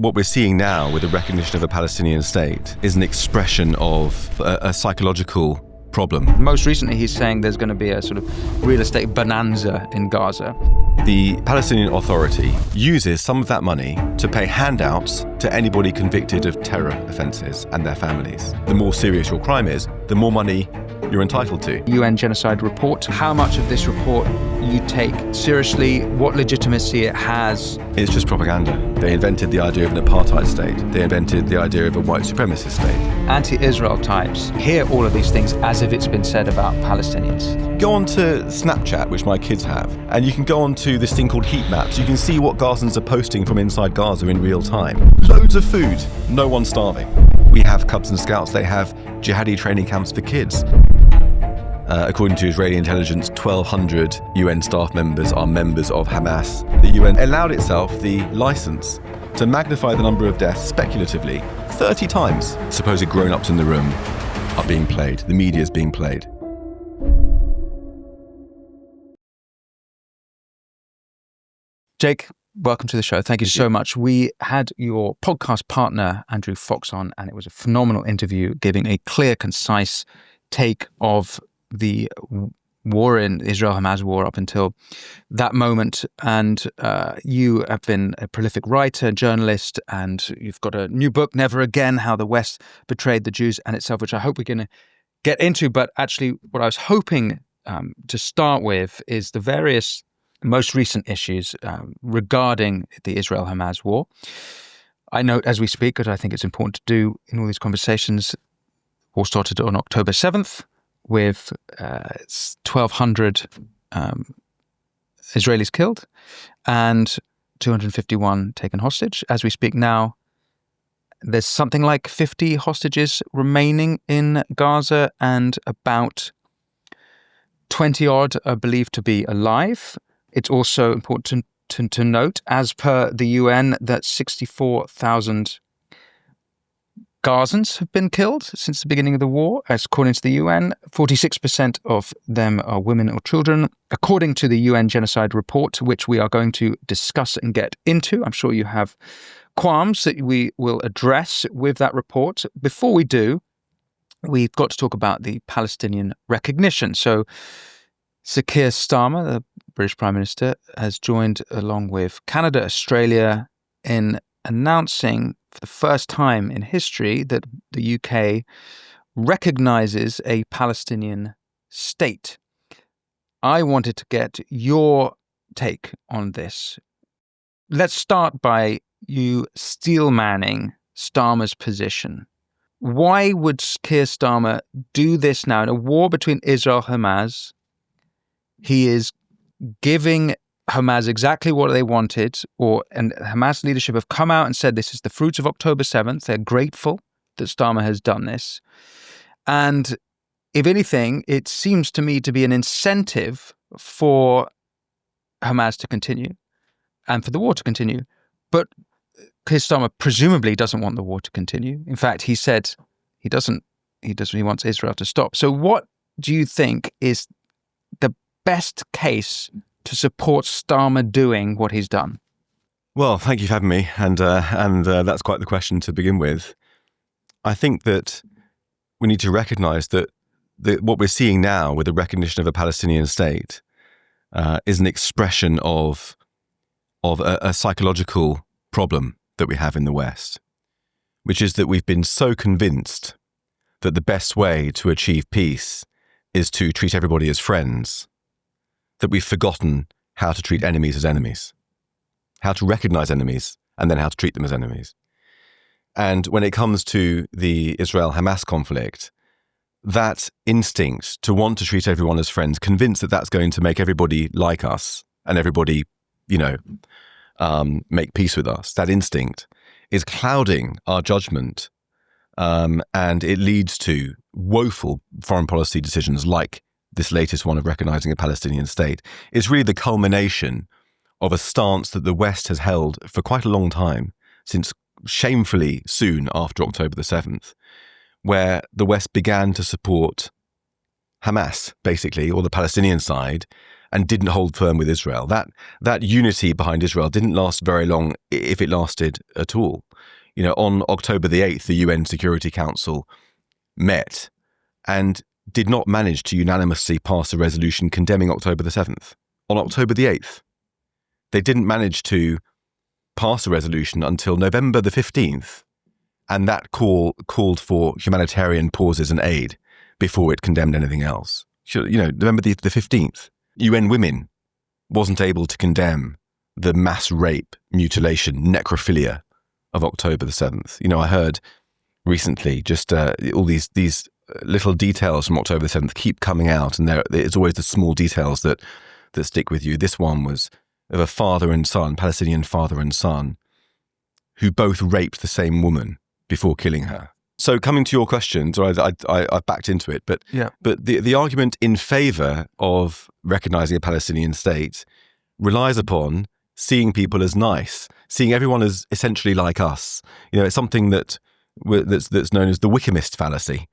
What we're seeing now with the recognition of a Palestinian state is an expression of a psychological problem. Most recently, he's saying there's going to be a sort of real estate bonanza in Gaza. The Palestinian Authority uses some of that money to pay handouts to anybody convicted of terror offences and their families. The more serious your crime is, the more money you're entitled to. UN Genocide report. How much of this report you take seriously? What legitimacy it has? It's just propaganda. They invented the idea of an apartheid state. They invented the idea of a white supremacist state. Anti-Israel types hear all of these things as if it's been said about Palestinians. Go on to Snapchat, which my kids have, and you can go on to this thing called heat maps. You can see what Gazans are posting from inside Gaza in real time. Loads of food. No one's starving. We have Cubs and Scouts. They have jihadi training camps for kids. According to Israeli intelligence, 1,200 UN staff members are members of Hamas. The UN allowed itself the license to magnify the number of deaths speculatively 30 times. Supposed grown-ups in the room are being played. The media is being played. Jake, welcome to the show. Thank you so much. We had your podcast partner, Andrew Fox, on, and it was a phenomenal interview, giving a clear, concise take of the war in Israel-Hamas war up until that moment. And you have been a prolific writer, journalist, and you've got a new book, Never Again, How the West Betrayed the Jews and Itself, which I hope we're going to get into. But actually, what I was hoping to start with is the various most recent issues regarding the Israel-Hamas war. I note as we speak, because I think it's important to do in all these conversations, war started on October 7th with 1,200 Israelis killed and 251 taken hostage. As we speak now, there's something like 50 hostages remaining in Gaza, and about 20-odd are believed to be alive. It's also important to note, as per the UN, that 64,000 Gazans have been killed since the beginning of the war. As according to the UN, 46% of them are women or children. According to the UN Genocide report, which we are going to discuss and get into, I'm sure you have qualms that we will address with that report. Before we do, we've got to talk about the Palestinian recognition. So Keir Starmer, the British Prime Minister, has joined along with Canada, Australia in announcing for the first time in history that the UK recognizes a Palestinian state. I wanted to get your take on this. Let's start by you steel-manning Starmer's position. Why would Keir Starmer do this now in a war between Israel and Hamas? He is giving Hamas exactly what they wanted, and Hamas leadership have come out and said this is the fruits of October 7th. They're grateful that Starmer has done this. And if anything, it seems to me to be an incentive for Hamas to continue and for the war to continue. But Keir Starmer presumably doesn't want the war to continue. In fact, he said he wants Israel to stop. So what do you think is the best case to support Starmer doing what he's done? Well, thank you for having me, and that's quite the question to begin with. I think that we need to recognise that what we're seeing now with the recognition of a Palestinian state is an expression of a psychological problem that we have in the West, which is that we've been so convinced that the best way to achieve peace is to treat everybody as friends, that we've forgotten how to treat enemies as enemies, how to recognize enemies, and then how to treat them as enemies. And when it comes to the Israel-Hamas conflict, that instinct to want to treat everyone as friends, convinced that that's going to make everybody like us and everybody, make peace with us, that instinct is clouding our judgment, and it leads to woeful foreign policy decisions like this latest one of recognizing a Palestinian state. Is really the culmination of a stance that the West has held for quite a long time, since shamefully soon after October the 7th, where the West began to support Hamas, basically, or the Palestinian side, and didn't hold firm with Israel. That unity behind Israel didn't last very long, if it lasted at all. on October the 8th, the UN Security Council met and did not manage to unanimously pass a resolution condemning October the 7th. On October the 8th, they didn't manage to pass a resolution until November the 15th, and that called for humanitarian pauses and aid before it condemned anything else. November the 15th, UN Women wasn't able to condemn the mass rape, mutilation, necrophilia of October the 7th. I heard recently just all these little details from October the 7th keep coming out, and it's always the small details that stick with you. This one was of a father and son, Palestinian father and son, who both raped the same woman before killing her. So coming to your questions, or I backed into it, but the argument in favour of recognising a Palestinian state relies upon seeing people as nice, seeing everyone as essentially like us. It's something that's known as the Wickham-ist fallacy.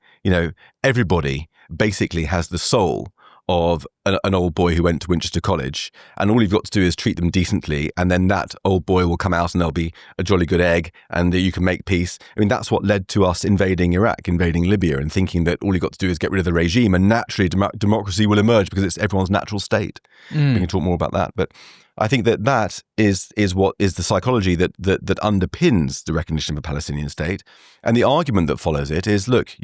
Everybody basically has the soul of an old boy who went to Winchester College, and all you've got to do is treat them decently, and then that old boy will come out and there'll be a jolly good egg, and you can make peace. That's what led to us invading Iraq, invading Libya, and thinking that all you've got to do is get rid of the regime, and naturally democracy will emerge because it's everyone's natural state. We can talk more about that, but I think that is what is the psychology that underpins the recognition of a Palestinian state, and the argument that follows it is, look,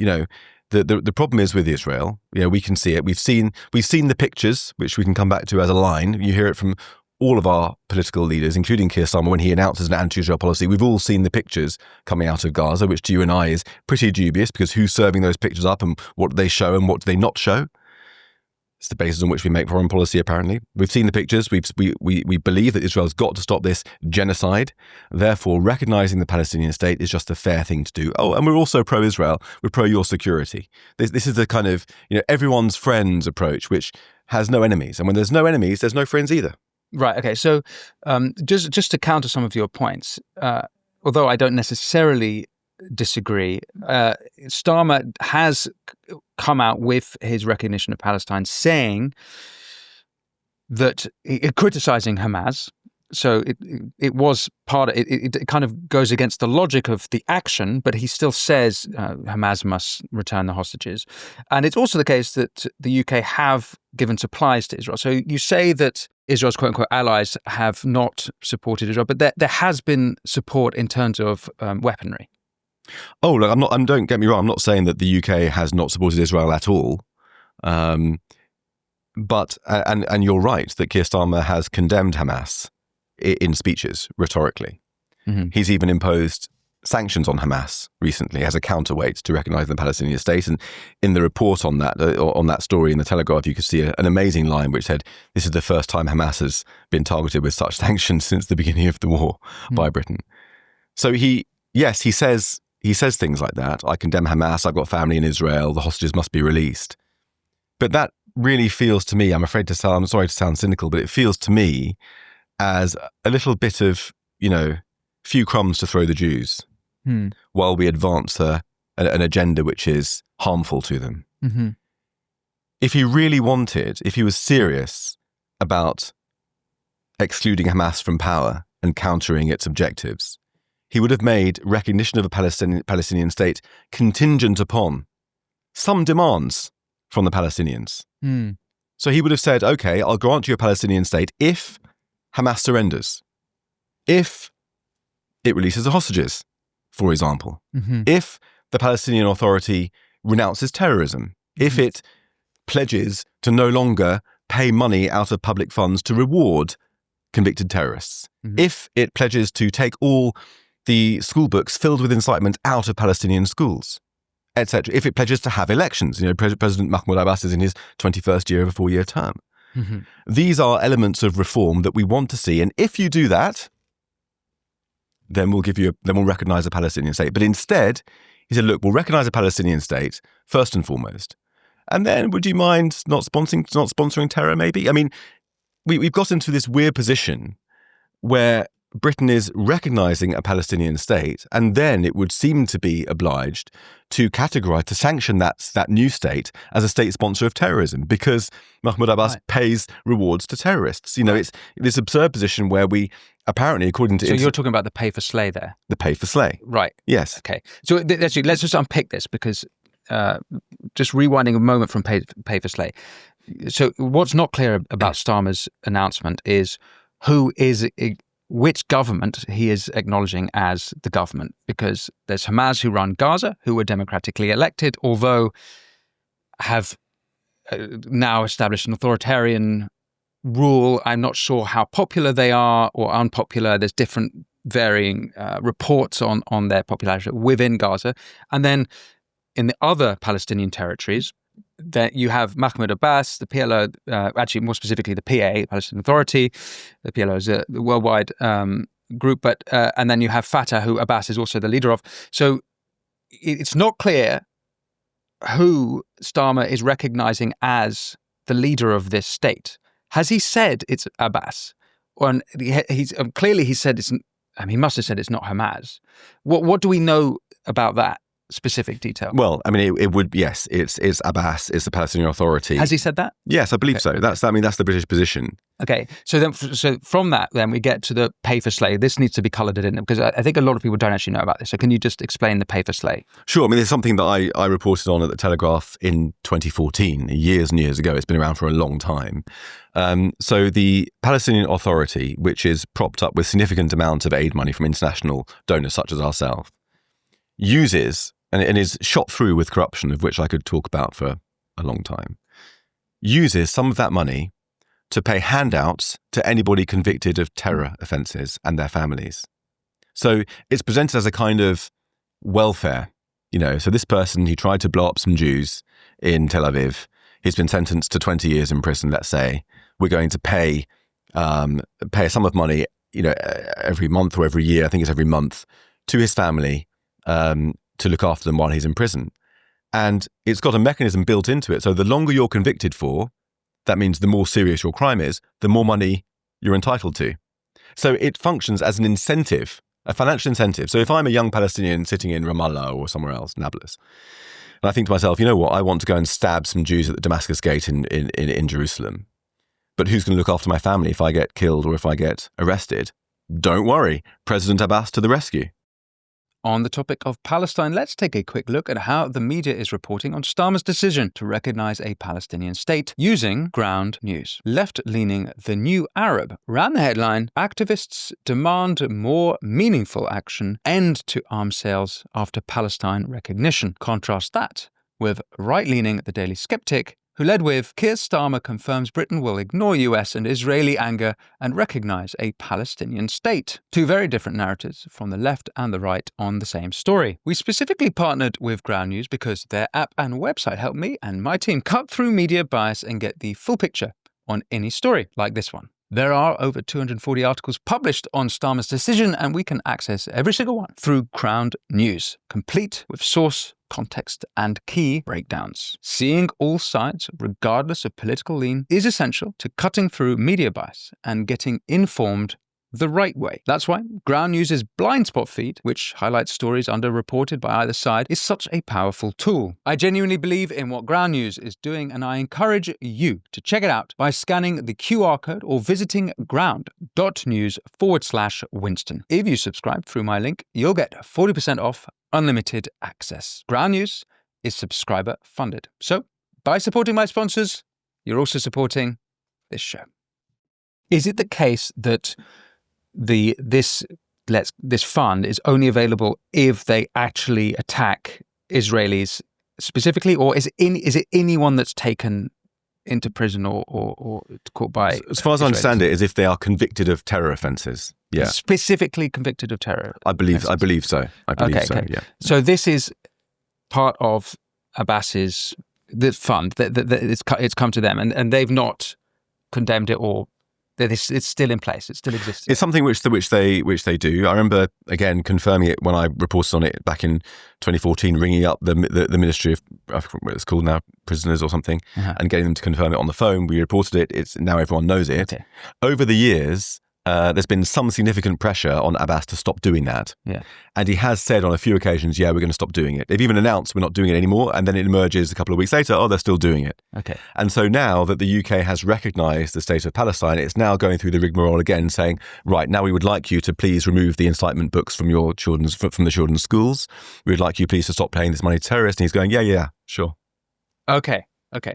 The problem is with Israel. We can see it. We've seen the pictures, which we can come back to as a line. You hear it from all of our political leaders, including Keir Starmer, when he announces an anti-Israel policy. We've all seen the pictures coming out of Gaza, which to you and I is pretty dubious, because who's serving those pictures up, and what do they show and what do they not show? It's the basis on which we make foreign policy, apparently. We've seen the pictures. We believe that Israel's got to stop this genocide. Therefore, recognising the Palestinian state is just a fair thing to do. Oh, and we're also pro-Israel. We're pro-your security. This is the kind of everyone's friends approach, which has no enemies. And when there's no enemies, there's no friends either. Right. Okay. So just to counter some of your points, although I don't necessarily disagree, Starmer has come out with his recognition of Palestine, saying that, criticizing Hamas. So it was part of it kind of goes against the logic of the action, but he still says Hamas must return the hostages. And it's also the case that the UK have given supplies to Israel. So you say that Israel's quote unquote allies have not supported Israel, but there has been support in terms of weaponry. Oh, look, don't get me wrong. I'm not saying that the UK has not supported Israel at all. But you're right that Keir Starmer has condemned Hamas in speeches, rhetorically. Mm-hmm. He's even imposed sanctions on Hamas recently as a counterweight to recognise the Palestinian state. And in the report on that story in the Telegraph, you could see an amazing line which said, "This is the first time Hamas has been targeted with such sanctions since the beginning of the war by Britain." So he says things like that. I condemn Hamas. I've got family in Israel. The hostages must be released. But that really feels to me, I'm sorry to sound cynical, but it feels to me as a little bit of, few crumbs to throw the Jews while we advance an agenda which is harmful to them. Mm-hmm. If he was serious about excluding Hamas from power and countering its objectives, he would have made recognition of a Palestinian state contingent upon some demands from the Palestinians. Mm. So he would have said, okay, I'll grant you a Palestinian state if Hamas surrenders, if it releases the hostages, for example, if the Palestinian Authority renounces terrorism, if it pledges to no longer pay money out of public funds to reward convicted terrorists, if it pledges to take all the school books filled with incitement out of Palestinian schools, etc. If it pledges to have elections, President Mahmoud Abbas is in his 21st year of a 4-year term. Mm-hmm. These are elements of reform that we want to see, and if you do that, then we'll recognise a Palestinian state. But instead, he said, "Look, we'll recognise a Palestinian state first and foremost, and then would you mind not sponsoring terror? Maybe." I mean, we've got into this weird position where Britain is recognizing a Palestinian state, and then it would seem to be obliged to categorize, to sanction that new state as a state sponsor of terrorism, because Mahmoud Abbas pays rewards to terrorists. It's this absurd position where we apparently, according to... So you're talking about the pay for slay there? The pay for slay. Right. Yes. Okay. So let's just unpick this, because just rewinding a moment from pay for slay. So what's not clear about Starmer's announcement is which government he is acknowledging as the government, because there's Hamas who run Gaza, who were democratically elected, although have now established an authoritarian rule. I'm not sure how popular they are or unpopular. There's different varying reports on their popularity within Gaza. And then in the other Palestinian territories, that you have Mahmoud Abbas, the PLO, actually more specifically the PA, the Palestinian Authority. The PLO is a worldwide group, but and then you have Fatah, who Abbas is also the leader of. So it's not clear who Starmer is recognizing as the leader of this state. Has he said it's Abbas? Or he's clearly he said it's. He must have said it's not Hamas. What do we know about that specific detail? Well, it would, yes, it's Abbas, it's the Palestinian Authority. Has he said that? Yes, I believe so. That's the British position. Okay, so from that, then we get to the pay for slay. This needs to be coloured in, because I think a lot of people don't actually know about this. So can you just explain the pay for slay? Sure. There's something that I reported on at the Telegraph in 2014, years and years ago. It's been around for a long time. So the Palestinian Authority, which is propped up with significant amounts of aid money from international donors such as ourselves, uses, and is shot through with corruption, of which I could talk about for a long time, uses some of that money to pay handouts to anybody convicted of terror offences and their families. So it's presented as a kind of welfare, So this person, he tried to blow up some Jews in Tel Aviv. He's been sentenced to 20 years in prison, let's say. We're going to pay a sum of money, every month or every year, I think it's every month, to his family, to look after them while he's in prison. And it's got a mechanism built into it. So the longer you're convicted for, that means the more serious your crime is, the more money you're entitled to. So it functions as an incentive, a financial incentive. So if I'm a young Palestinian sitting in Ramallah or somewhere else, Nablus, and I think to myself, you know what, I want to go and stab some Jews at the Damascus Gate in Jerusalem. But who's going to look after my family if I get killed or if I get arrested? Don't worry, President Abbas to the rescue. On the topic of Palestine, let's take a quick look at how the media is reporting on Starmer's decision to recognize a Palestinian state using ground news. Left-leaning The New Arab ran the headline, "Activists demand more meaningful action, end to arms sales after Palestine recognition." Contrast that with right-leaning The Daily Skeptic, who led with, "Keir Starmer confirms Britain will ignore US and Israeli anger and recognize a Palestinian state." Two very different narratives from the left and the right on the same story. We specifically partnered with Ground News because their app and website helped me and my team cut through media bias and get the full picture on any story like this one. There are over 240 articles published on Starmer's decision, and we can access every single one through Ground News, complete with source, context, and key breakdowns. Seeing all sides, regardless of political lean, is essential to cutting through media bias and getting informed the right way. That's why Ground News' blind spot feed, which highlights stories underreported by either side, is such a powerful tool. I genuinely believe in what Ground News is doing, and I encourage you to check it out by scanning the QR code or visiting ground.news/Winston. If you subscribe through my link, you'll get 40% off unlimited access. Ground News is subscriber funded. So by supporting my sponsors, you're also supporting this show. Is it the case that this fund is only available if they actually attack Israelis specifically, or is it anyone that's taken into prison or caught by? As far as I understand it, is if they are convicted of terror offences. Yeah, specifically convicted of terror. I believe so. Okay. Yeah. So this is part of Abbas's fund that it's come to them, and they've not condemned it or. It's still in place. It still exists. It's something which they do. I remember again confirming it when I reported on it back in 2014, ringing up the Ministry of, I forget what it's called now, prisoners or something, and getting them to confirm it on the phone. We reported it. It's now everyone knows it. Okay. Over the years, there's been some significant pressure on Abbas to stop doing that. Yeah. And he has said on a few occasions, yeah, we're going to stop doing it. They've even announced we're not doing it anymore. And then it emerges a couple of weeks later, oh, they're still doing it. Okay. And so now that the UK has recognised the state of Palestine, it's now going through the rigmarole again, saying, right, now we would like you to please remove the incitement books from the children's schools. We would like you please to stop paying this money to terrorists. And he's going, yeah, sure. Okay.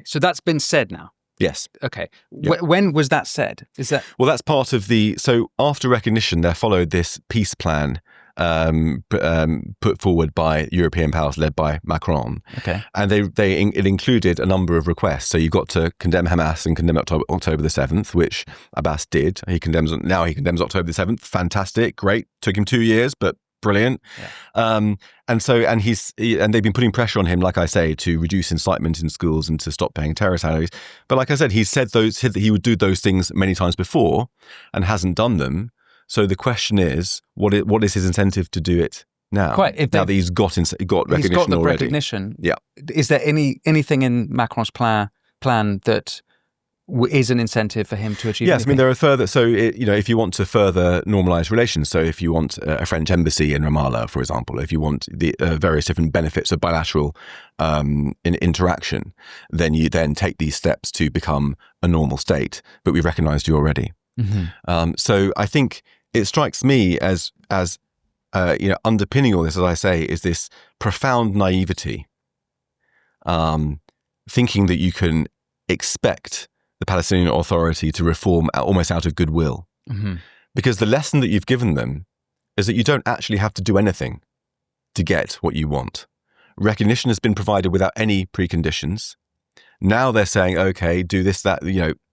So that's been said now. Yes. Okay. Yeah. When was that said? Is that... Well, that's part of so after recognition, there followed this peace plan put forward by European powers led by Macron. Okay. And it included a number of requests. So you've got to condemn Hamas and condemn October the 7th, which Abbas did. He condemns October the 7th. Fantastic. Great. Took him 2 years, but brilliant. Yeah. And they've been putting pressure on him, like I say, to reduce incitement in schools and to stop paying terror salaries. But like I said, he said that he would do those things many times before and hasn't done them. So the question is, what is his incentive to do it now? Now that he's got recognition he's got the already. Recognition. Yeah. Is there anything in Macron's plan that is an incentive for him to achieve? Yes, anything? I mean there are further. So if you want to further normalise relations, so if you want a French embassy in Ramallah, for example, if you want the various different benefits of bilateral interaction, then you take these steps to become a normal state. But we've recognised you already. Mm-hmm. So I think it strikes me as underpinning all this, as I say, is this profound naivety, thinking that you can expect the Palestinian Authority to reform almost out of goodwill. Mm-hmm. Because the lesson that you've given them is that you don't actually have to do anything to get what you want. Recognition has been provided without any preconditions. Now they're saying, okay, do this, that,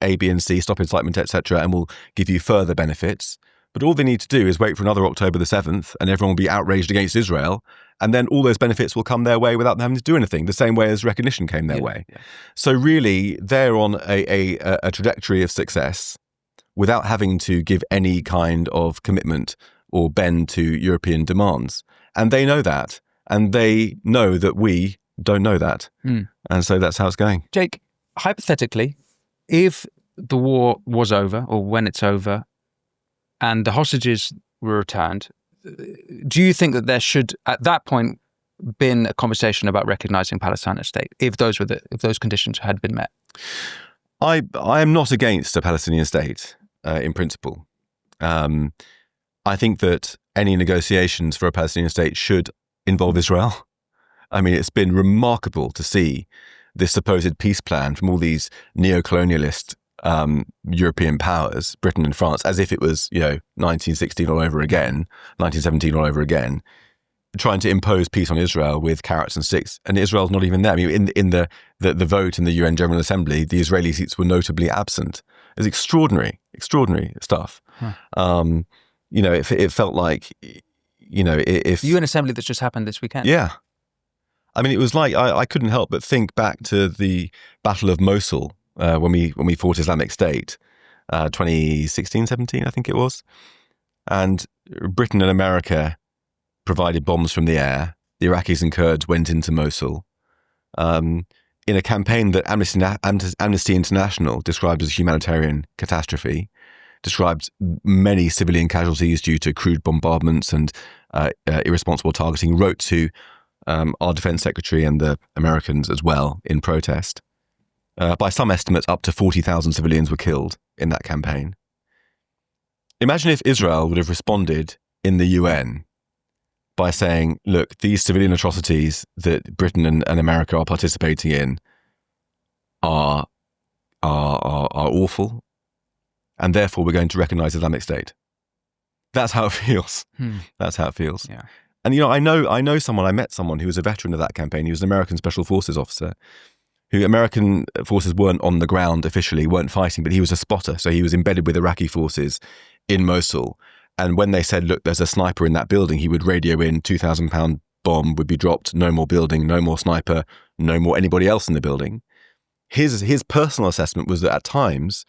A, B, and C, stop incitement, etc., and we'll give you further benefits. But all they need to do is wait for another October the 7th, and everyone will be outraged against Israel, and then all those benefits will come their way without them having to do anything, the same way as recognition came their way. Yeah. So really, they're on a trajectory of success without having to give any kind of commitment or bend to European demands. And they know that, and they know that we don't know that. Mm. And so that's how it's going. Jake, hypothetically, if the war was over, or when it's over, and the hostages were returned, do you think that there should, at that point, been a conversation about recognizing Palestine as a state, if those conditions had been met? I am not against a Palestinian state in principle. I think that any negotiations for a Palestinian state should involve Israel. I mean, it's been remarkable to see this supposed peace plan from all these neo-colonialist European powers, Britain and France, as if it was 1916 all over again, 1917 all over again, trying to impose peace on Israel with carrots and sticks, and Israel's not even there. I mean, in the vote in the UN General Assembly, the Israeli seats were notably absent. It's extraordinary stuff. Huh. It felt like if the UN Assembly that's just happened this weekend. Yeah. I mean, it was like I couldn't help but think back to the Battle of Mosul when we fought Islamic State, 2016-17, I think it was. And Britain and America provided bombs from the air. The Iraqis and Kurds went into Mosul in a campaign that Amnesty International described as a humanitarian catastrophe, described many civilian casualties due to crude bombardments and irresponsible targeting, wrote to our defense secretary and the Americans as well in protest. By some estimates, up to 40,000 civilians were killed in that campaign. Imagine if Israel would have responded in the UN by saying, look, these civilian atrocities that Britain and America are participating in are awful, and therefore we're going to recognize Islamic State. That's how it feels. That's how it feels. Yeah. And I met someone who was a veteran of that campaign. He was an American Special Forces officer, who American forces weren't on the ground officially, weren't fighting, but he was a spotter. So he was embedded with Iraqi forces in Mosul. And when they said, look, there's a sniper in that building, he would radio in, 2,000-pound bomb would be dropped, no more building, no more sniper, no more anybody else in the building. His personal assessment was that at times,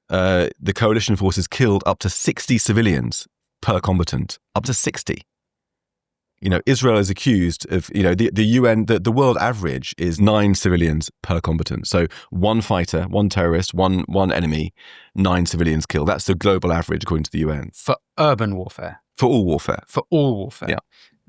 the coalition forces killed up to 60 civilians per combatant, up to 60. Israel is accused of, the UN, the world average is 9 civilians per combatant. So 1 fighter, 1 terrorist, one enemy, 9 civilians killed. That's the global average according to the UN. For urban warfare? For all warfare. For all warfare? Yeah.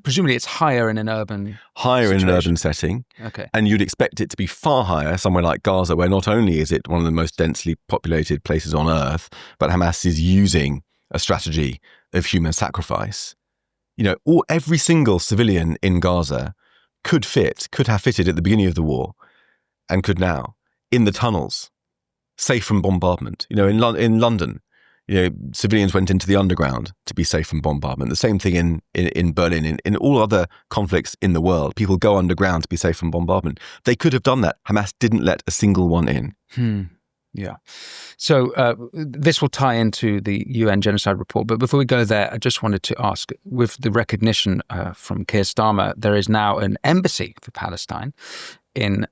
Presumably it's higher in an urban Higher situation. in an urban setting. Okay. And you'd expect it to be far higher somewhere like Gaza, where not only is it one of the most densely populated places on earth, but Hamas is using a strategy of human sacrifice. Every single civilian in Gaza could have fitted at the beginning of the war and could now in the tunnels, safe from bombardment. In London, civilians went into the underground to be safe from bombardment. The same thing in Berlin, in all other conflicts in the world, people go underground to be safe from bombardment. They could have done that. Hamas didn't let a single one in. Yeah. So this will tie into the UN Genocide report. But before we go there, I just wanted to ask, with the recognition from Keir Starmer, there is now an embassy for Palestine in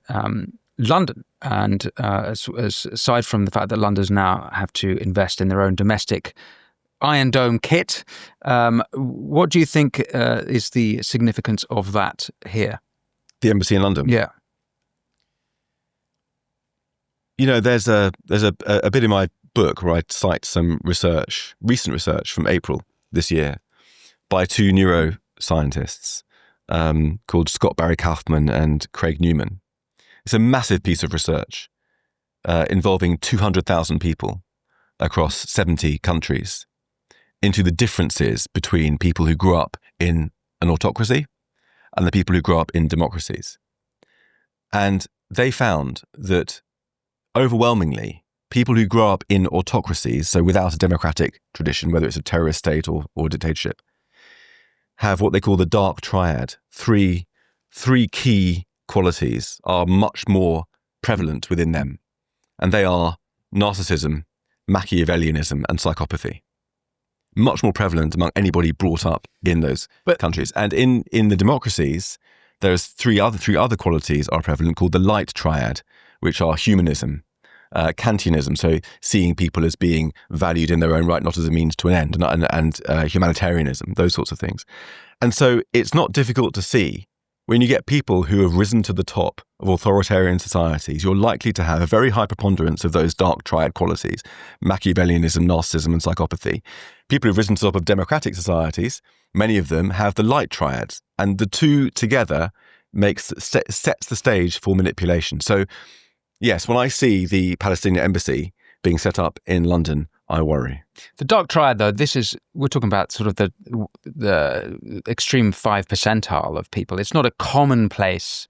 London. And aside from the fact that Londoners now have to invest in their own domestic Iron Dome kit, what do you think is the significance of that here? The embassy in London? Yeah. There's a bit in my book where I cite some recent research from April this year by 2 neuroscientists called Scott Barry Kaufman and Craig Newman. It's a massive piece of research involving 200,000 people across 70 countries into the differences between people who grew up in an autocracy and the people who grew up in democracies. And they found that overwhelmingly, people who grow up in autocracies, so without a democratic tradition, whether it's a terrorist state or dictatorship, have what they call the dark triad. Three key qualities are much more prevalent within them, and they are narcissism, Machiavellianism, and psychopathy. Much more prevalent among anybody brought up in those countries. And in the democracies, there's three other qualities are prevalent called the light triad, which are humanism, Kantianism, so seeing people as being valued in their own right, not as a means to an end, and humanitarianism, those sorts of things. And so it's not difficult to see when you get people who have risen to the top of authoritarian societies, you're likely to have a very high preponderance of those dark triad qualities, Machiavellianism, narcissism, and psychopathy. People who've risen to the top of democratic societies, many of them have the light triads, and the two together sets the stage for manipulation. So yes, when I see the Palestinian embassy being set up in London, I worry. The dark triad, though, we're talking about sort of the extreme 5 percentile of people. It's not a commonplace.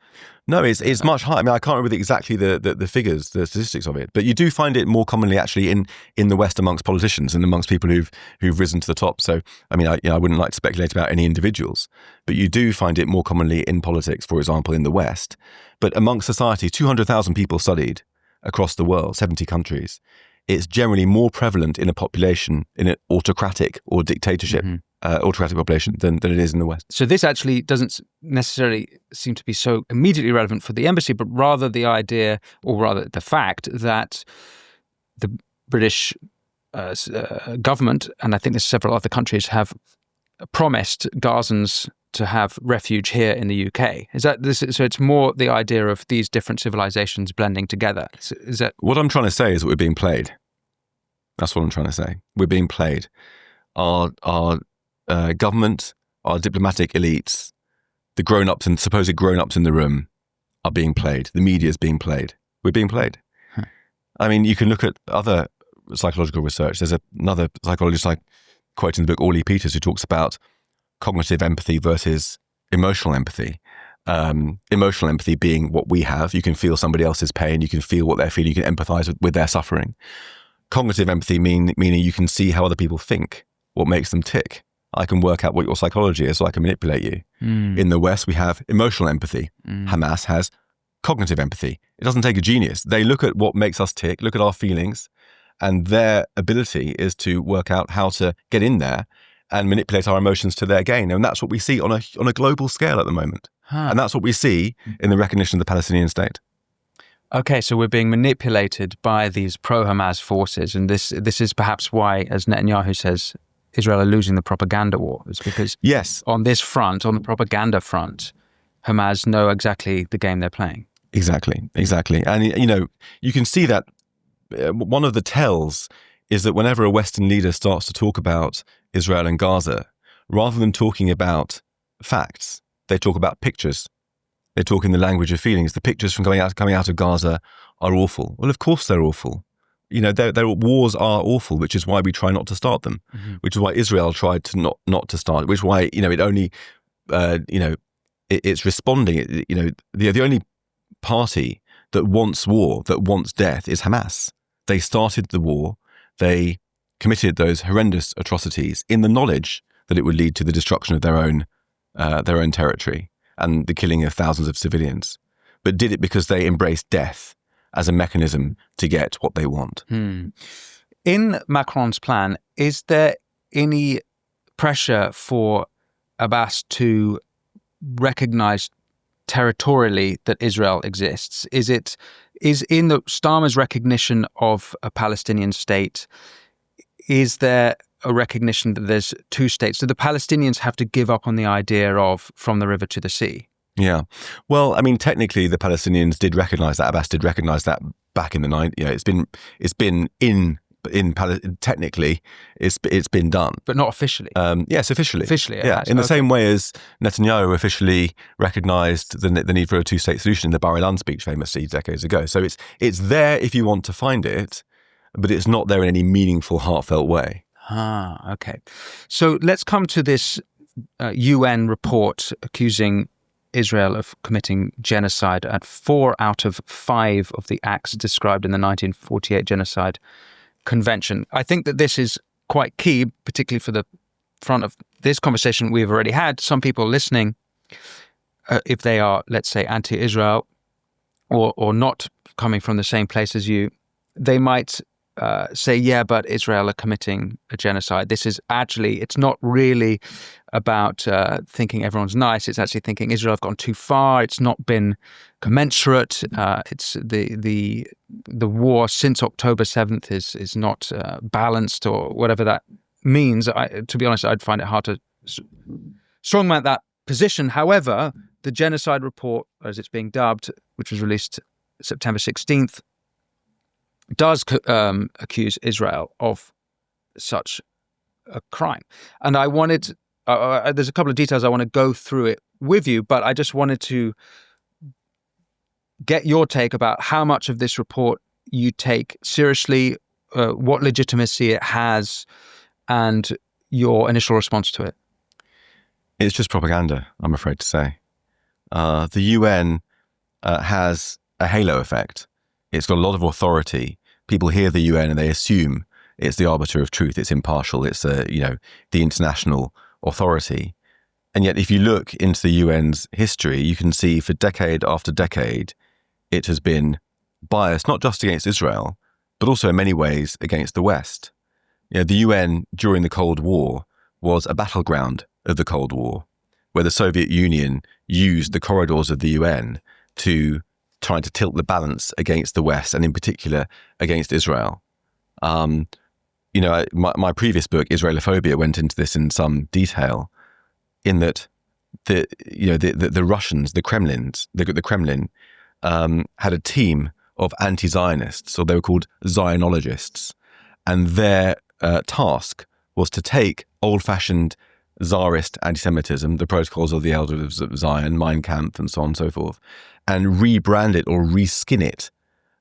No, it's much higher. I mean, I can't remember exactly the figures, the statistics of it, but you do find it more commonly actually in the West amongst politicians and amongst people who've risen to the top. So, I mean, I wouldn't like to speculate about any individuals, but you do find it more commonly in politics, for example, in the West. But amongst society, 200,000 people studied across the world, 70 countries. It's generally more prevalent in a population, in an autocratic or dictatorship, autocratic population than it is in the West. So this actually doesn't necessarily seem to be so immediately relevant for the embassy, but rather the idea, or rather the fact that the British government, and I think there's several other countries, have promised Gazans to have refuge here in the UK. So it's more the idea of these different civilizations blending together. Is that what I'm trying to say? Is that we're being played. That's what I'm trying to say. We're being played. Our government, our diplomatic elites, the grown-ups and supposed grown-ups in the room are being played. The media is being played. We're being played. I mean, you can look at other psychological research. There's another psychologist I quote in the book, Orly Peters, who talks about cognitive empathy versus emotional empathy. Emotional empathy being what we have. You can feel somebody else's pain. You can feel what they're feeling. You can empathize with their suffering. Cognitive empathy meaning you can see how other people think, what makes them tick. I can work out what your psychology is so I can manipulate you. In the West, we have emotional empathy. Hamas has cognitive empathy. It doesn't take a genius. They look at what makes us tick, look at our feelings, and their ability is to work out how to get in there and manipulate our emotions to their gain. And that's what we see on a global scale at the moment. And that's what we see in the recognition of the Palestinian state. Okay, so we're being manipulated by these pro-Hamas forces. And this is perhaps why, as Netanyahu says, Israel are losing the propaganda war is because Yes, on this front, on the propaganda front, Hamas know exactly the game they're playing. exactly. And, you can see that one of the tells is that whenever a Western leader starts to talk about Israel and Gaza, rather than talking about facts, they talk about pictures. They talk in the language of feelings. The pictures from coming out of Gaza are awful. Well, of course they're awful. Their wars are awful, which is why we try not to start them. Mm-hmm. Which is why Israel tried to not to start. Which is why it only it's responding. The only party that wants war, that wants death, is Hamas. They started the war. They committed those horrendous atrocities in the knowledge that it would lead to the destruction of their own territory and the killing of thousands of civilians, but did it because they embraced death as a mechanism to get what they want. In Macron's plan, is there any pressure for Abbas to recognize territorially that Israel exists? Is in the Starmer's recognition of a Palestinian state, is there a recognition that there's two states? Do the Palestinians have to give up on the idea of from the river to the sea? Yeah. Well, I mean, technically the Palestinians did recognize that. Abbas did recognize that back in the 90s. Technically, it's been done, but not officially. Yes, officially. Officially, yeah. In the same way as Netanyahu officially recognised the need for a two-state solution in the Bar Ilan speech, famously decades ago. So it's there if you want to find it, but it's not there in any meaningful, heartfelt way. Okay. So let's come to this UN report accusing Israel of committing genocide at 4 out of 5 of the acts described in the 1948 Genocide Convention. I think that this is quite key, particularly for the front of this conversation we've already had. Some people listening, if they are, let's say, anti-Israel or not coming from the same place as you, they might say, yeah, but Israel are committing a genocide. This is actually, it's not really about thinking everyone's nice. It's actually thinking Israel have gone too far. It's not been commensurate. It's the war since October 7th is not balanced or whatever that means. To be honest, I'd find it hard to strongman that position. However, the genocide report, as it's being dubbed, which was released September 16th, does accuse Israel of such a crime. And I wanted, there's a couple of details I want to go through it with you, but I just wanted to get your take about how much of this report you take seriously, what legitimacy it has, and your initial response to it. It's just propaganda, I'm afraid to say. The UN has a halo effect. It's got a lot of authority. People hear the UN and they assume it's the arbiter of truth. It's impartial. It's the international authority. And yet, if you look into the UN's history, you can see for decade after decade, it has been biased not just against Israel, but also in many ways against the West. The UN during the Cold War was a battleground of the Cold War, where the Soviet Union used the corridors of the UN to try to tilt the balance against the West, and in particular against Israel. My previous book, Israelophobia, went into this in some detail, in that the Russians, the Kremlin, had a team of anti-Zionists, or they were called Zionologists, and their task was to take old-fashioned Tsarist anti-Semitism, the Protocols of the Elders of Zion, Mein Kampf, and so on and so forth, and rebrand it or reskin it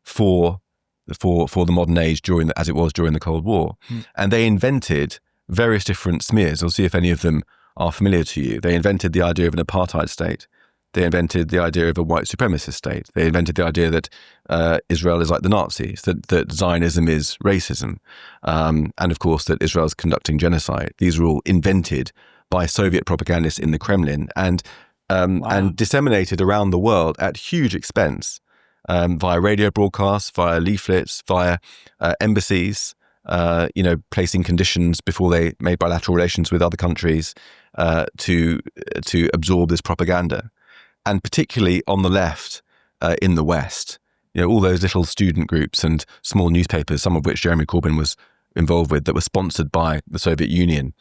for the modern age as it was during the Cold War. And they invented various different smears. I'll see if any of them are familiar to you. They invented the idea of an apartheid state. They invented the idea of a white supremacist state. They invented the idea that Israel is like the Nazis, that Zionism is racism, and of course that Israel is conducting genocide. These were all invented by Soviet propagandists in the Kremlin and disseminated around the world at huge expense, via radio broadcasts, via leaflets, via embassies, placing conditions before they made bilateral relations with other countries to absorb this propaganda. And particularly on the left, in the West, all those little student groups and small newspapers, some of which Jeremy Corbyn was involved with that were sponsored by the Soviet Union,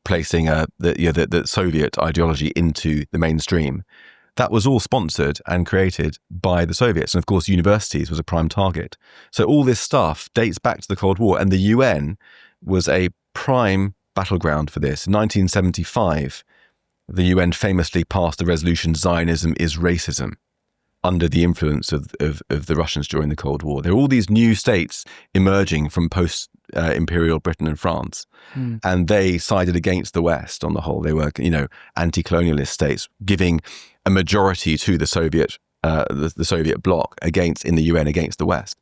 placing the Soviet ideology into the mainstream. That was all sponsored and created by the Soviets. And of course, universities was a prime target. So all this stuff dates back to the Cold War, and the UN was a prime battleground for this. In 1975, the UN famously passed the resolution, Zionism is racism, under the influence of the Russians during the Cold War. There are all these new states emerging from post-imperial Britain and France, and they sided against the West on the whole. They were, anti-colonialist states, giving a majority to the Soviet bloc in the UN against the West.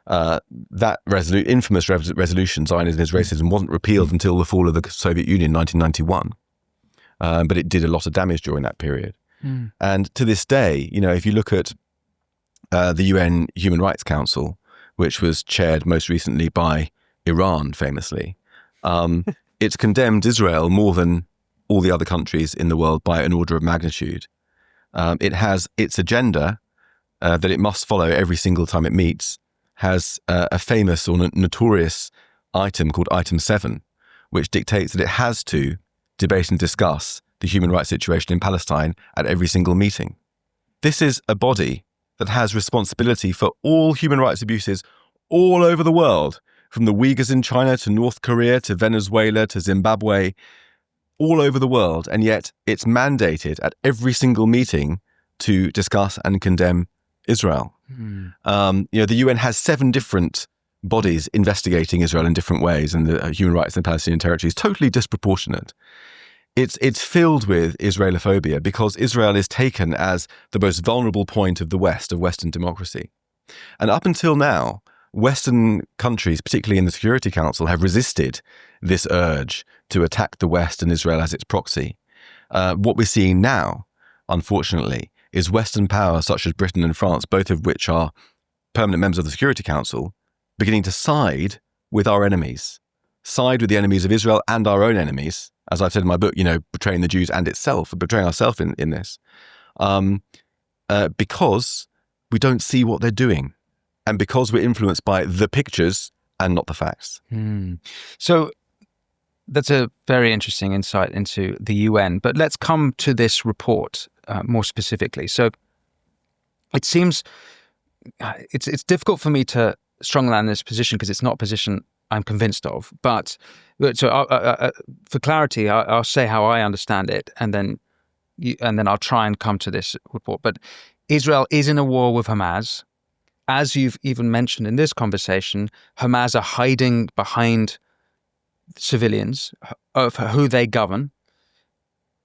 That infamous resolution, Zionism is racism, wasn't repealed until the fall of the Soviet Union in 1991, but it did a lot of damage during that period. And to this day, if you look at the UN Human Rights Council, which was chaired most recently by Iran, famously, it's condemned Israel more than all the other countries in the world by an order of magnitude. It has its agenda that it must follow every single time it meets, has a famous or notorious item called Item 7, which dictates that it has to debate and discuss the human rights situation in Palestine at every single meeting. This is a body that has responsibility for all human rights abuses all over the world, from the Uyghurs in China to North Korea to Venezuela to Zimbabwe, all over the world, and yet it's mandated at every single meeting to discuss and condemn Israel. The UN has 7 different bodies investigating Israel in different ways, and the human rights in the Palestinian territory is totally disproportionate. It's filled with Israelophobia because Israel is taken as the most vulnerable point of the West, of Western democracy. And up until now, Western countries, particularly in the Security Council, have resisted this urge to attack the West and Israel as its proxy. What we're seeing now, unfortunately, is Western powers such as Britain and France, both of which are permanent members of the Security Council, beginning to side with our enemies, side with the enemies of Israel and our own enemies. As I've said in my book, betraying the Jews and betraying ourselves in this, because we don't see what they're doing, and because we're influenced by the pictures and not the facts. So that's a very interesting insight into the UN. But let's come to this report more specifically. So it seems it's difficult for me to strongly land this position because it's not a position I'm convinced of. But so for clarity, I'll say how I understand it, and then I'll try and come to this report. But Israel is in a war with Hamas. As you've even mentioned in this conversation, Hamas are hiding behind civilians of who they govern.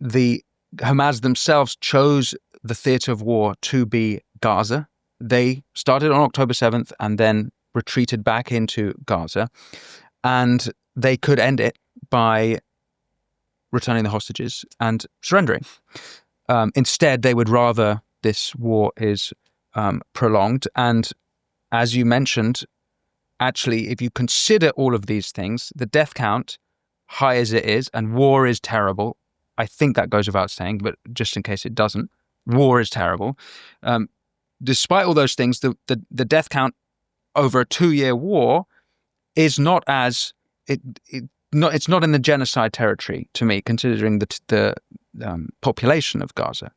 The Hamas themselves chose the theatre of war to be Gaza. They started on October 7th and then retreated back into Gaza, and they could end it by returning the hostages and surrendering. Instead, they would rather this war is prolonged. And as you mentioned, actually, if you consider all of these things, the death count, high as it is, and war is terrible, I think that goes without saying, but just in case it doesn't, war is terrible. Despite all those things, the death count over a 2-year war is not as it's not in the genocide territory to me, considering the population of Gaza.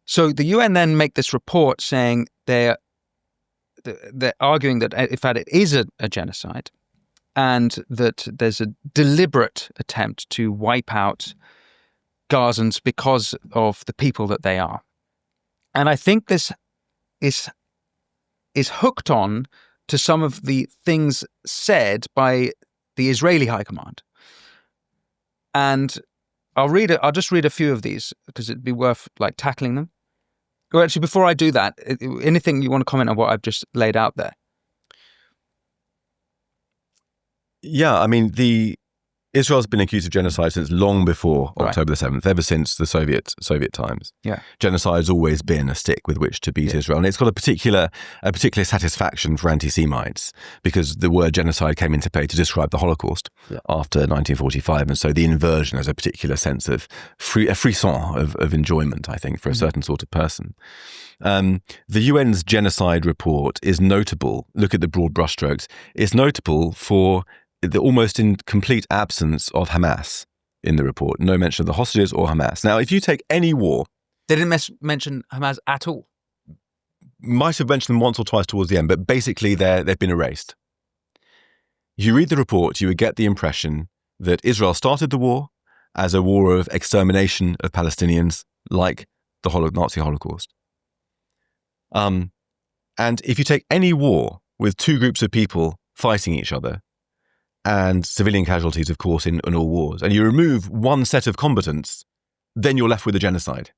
So the UN then make this report saying they're arguing that in fact it is a genocide, and that there's a deliberate attempt to wipe out Gazans because of the people that they are. And I think this is hooked on to some of the things said by the Israeli High Command. And I'll just read a few of these because it'd be worth tackling them. Well, actually, before I do that, anything you want to comment on what I've just laid out there? Yeah, I mean, Israel's been accused of genocide since long before Right. October the 7th, ever since the Soviet times. Yeah. Genocide has always been a stick with which to beat Israel. And it's got a particular satisfaction for anti-Semites, because the word genocide came into play to describe the Holocaust after 1945. And so the inversion has a particular sense of a frisson of enjoyment, I think, for a certain sort of person. The UN's genocide report is notable. Look at the broad brushstrokes. It's notable for the almost in complete absence of Hamas in the report. No mention of the hostages or Hamas. Now, if you take any war... They didn't mention Hamas at all. Might have mentioned them once or twice towards the end, but basically they've been erased. You read the report, you would get the impression that Israel started the war as a war of extermination of Palestinians, like the Nazi Holocaust. And if you take any war with two groups of people fighting each other, and civilian casualties, of course, in all wars, and you remove one set of combatants, then you're left with a genocide.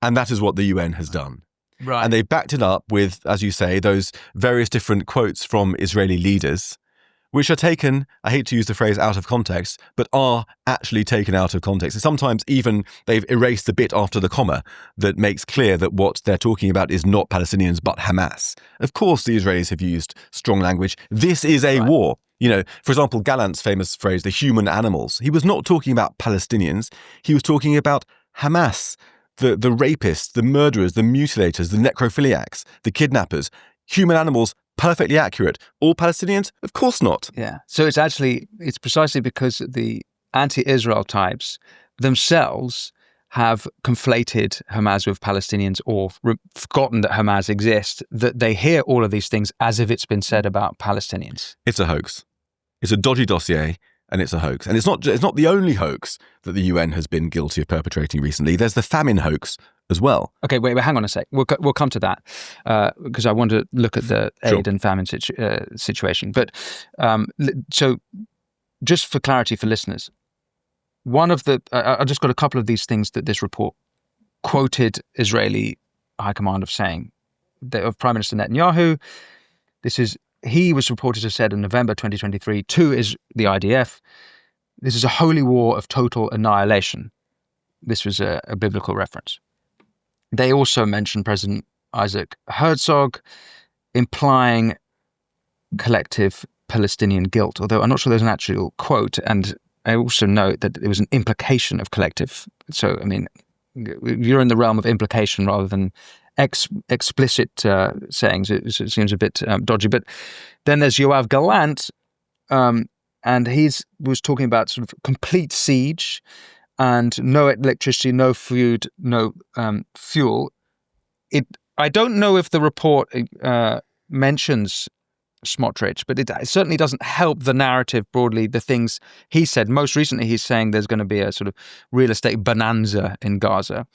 And that is what the UN has done. Right. And they backed it up with, as you say, those various different quotes from Israeli leaders, which are taken, I hate to use the phrase out of context, but are actually taken out of context. And sometimes even they've erased the bit after the comma that makes clear that what they're talking about is not Palestinians, but Hamas. Of course, the Israelis have used strong language. This is a war. You know, for example, Gallant's famous phrase, the human animals. He was not talking about Palestinians. He was talking about Hamas, the rapists, the murderers, the mutilators, the necrophiliacs, the kidnappers. Human animals, perfectly accurate. All Palestinians? Of course not. Yeah. So it's precisely because the anti-Israel types themselves have conflated Hamas with Palestinians, or forgotten that Hamas exists, that they hear all of these things as if it's been said about Palestinians. It's a hoax. It's a dodgy dossier, and it's a hoax. And it's not the only hoax that the UN has been guilty of perpetrating recently. There's the famine hoax as well. Okay, wait, hang on a sec. We'll come to that because I want to look at the aid and famine situation. But so just for clarity for listeners, one of the I just got a couple of these things that this report quoted Israeli High Command of saying, of Prime Minister Netanyahu. He was reported to have said in November 2023 to the IDF, this is a holy war of total annihilation. This was a biblical reference. They also mentioned President Isaac Herzog implying collective Palestinian guilt, although I'm not sure there's an actual quote. And I also note that it was an implication of collective. So, I mean, you're in the realm of implication rather than explicit sayings. It seems a bit dodgy. But then there's Yoav Gallant, and he was talking about sort of complete siege and no electricity, no food, no fuel. I don't know if the report mentions Smotrich, but it certainly doesn't help the narrative broadly, the things he said. Most recently, he's saying there's going to be a sort of real estate bonanza in Gaza,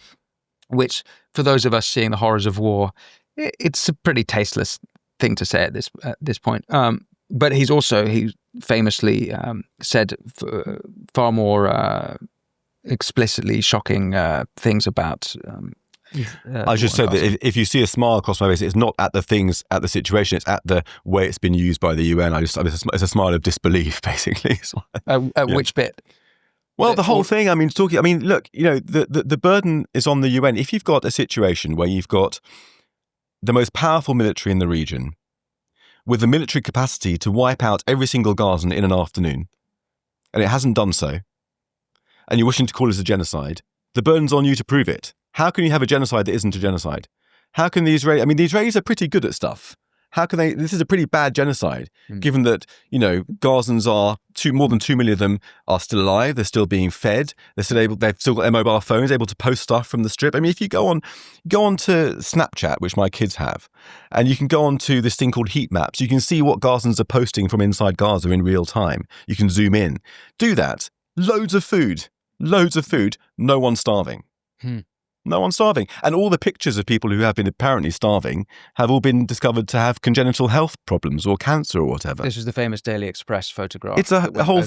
which, for those of us seeing the horrors of war, it's a pretty tasteless thing to say at this point. But he famously said far more explicitly shocking things about. I should say that if you see a smile across my face, it's not at the situation, it's at the way it's been used by the UN. It's a smile of disbelief, basically. Which bit? Well, the whole thing. Look, the burden is on the UN. If you've got a situation where you've got the most powerful military in the region, with the military capacity to wipe out every single Gazan in an afternoon, and it hasn't done so, and you're wishing to call this a genocide, the burden's on you to prove it. How can you have a genocide that isn't a genocide? How can the Israelis are pretty good at stuff. How can they? This is a pretty bad genocide, given that, Gazans more than 2 million of them are still alive. They're still being fed. They've still got their mobile phones, able to post stuff from the strip. I mean, if you go on to Snapchat, which my kids have, and you can go on to this thing called heat maps, you can see what Gazans are posting from inside Gaza in real time. You can zoom in. Do that. Loads of food. No one's starving. No one's starving. And all the pictures of people who have been apparently starving have all been discovered to have congenital health problems or cancer or whatever. This was the famous Daily Express photograph. It's a whole...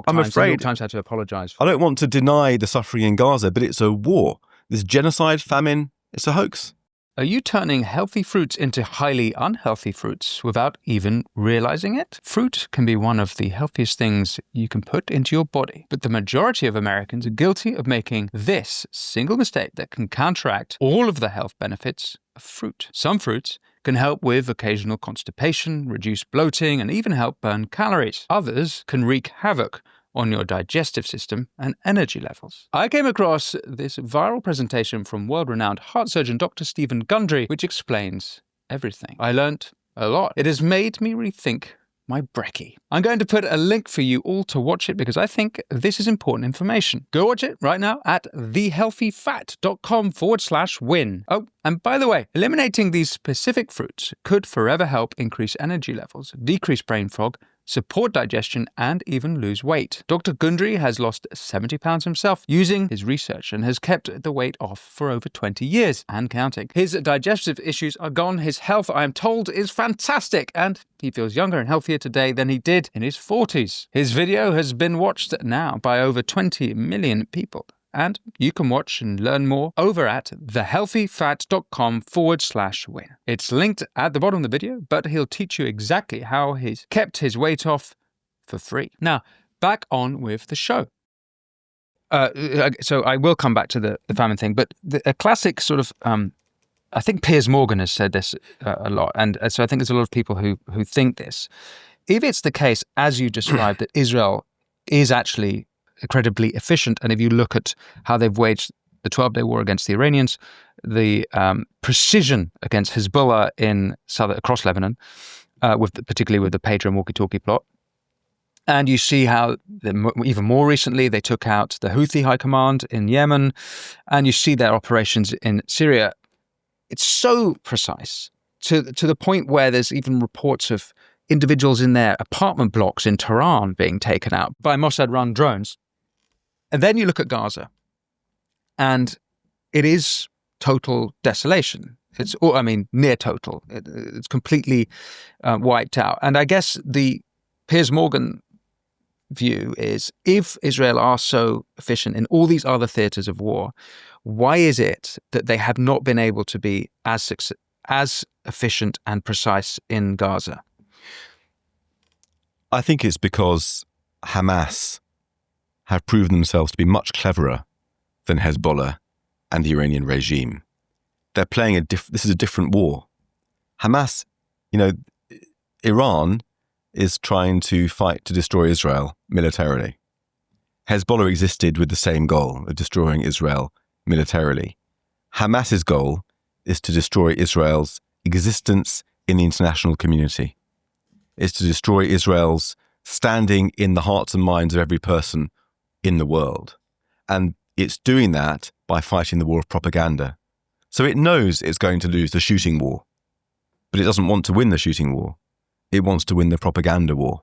I'm afraid... The New York Times had to apologise for. I don't want to deny the suffering in Gaza, but it's a war. This genocide, famine, it's a hoax. Are you turning healthy fruits into highly unhealthy fruits without even realizing it? Fruit can be one of the healthiest things you can put into your body, but the majority of Americans are guilty of making this single mistake that can counteract all of the health benefits of fruit. Some fruits can help with occasional constipation, reduce bloating, and even help burn calories. Others can wreak havoc on your digestive system and energy levels. I came across this viral presentation from world-renowned heart surgeon Dr. Stephen Gundry, which explains everything. I learnt a lot. It has made me rethink my brekkie. I'm going to put a link for you all to watch it because I think this is important information. Go watch it right now at thehealthyfat.com/win. Oh, and by the way, eliminating these specific fruits could forever help increase energy levels, decrease brain fog, support digestion, and even lose weight. Dr. Gundry has lost 70 pounds himself using his research and has kept the weight off for over 20 years and counting. His digestive issues are gone. His health, I am told, is fantastic, and he feels younger and healthier today than he did in his 40s. His video has been watched now by over 20 million people. And you can watch and learn more over at thehealthyfat.com/win. It's linked at the bottom of the video, but he'll teach you exactly how he's kept his weight off for free. Now, back on with the show. So I will come back to the famine thing, but a classic sort of, I think Piers Morgan has said this a lot, and so I think there's a lot of people who think this. If it's the case, as you described, that Israel is actually incredibly efficient, and if you look at how they've waged the 12-day war against the Iranians, the precision against Hezbollah across Lebanon, particularly with the pager and walkie-talkie plot, and you see how even more recently they took out the Houthi high command in Yemen, and you see their operations in Syria. It's so precise to the point where there's even reports of individuals in their apartment blocks in Tehran being taken out by Mossad-run drones. And then you look at Gaza, and it is total desolation. It's, near total. It's completely wiped out. And I guess the Piers Morgan view is, if Israel are so efficient in all these other theatres of war, why is it that they have not been able to be as efficient and precise in Gaza? I think it's because Hamas have proven themselves to be much cleverer than Hezbollah and the Iranian regime. They're playing this is a different war. Hamas, Iran is trying to fight to destroy Israel militarily. Hezbollah existed with the same goal of destroying Israel militarily. Hamas's goal is to destroy Israel's existence in the international community. It's to destroy Israel's standing in the hearts and minds of every person in the world. And it's doing that by fighting the war of propaganda. So it knows it's going to lose the shooting war, but it doesn't want to win the shooting war. It wants to win the propaganda war.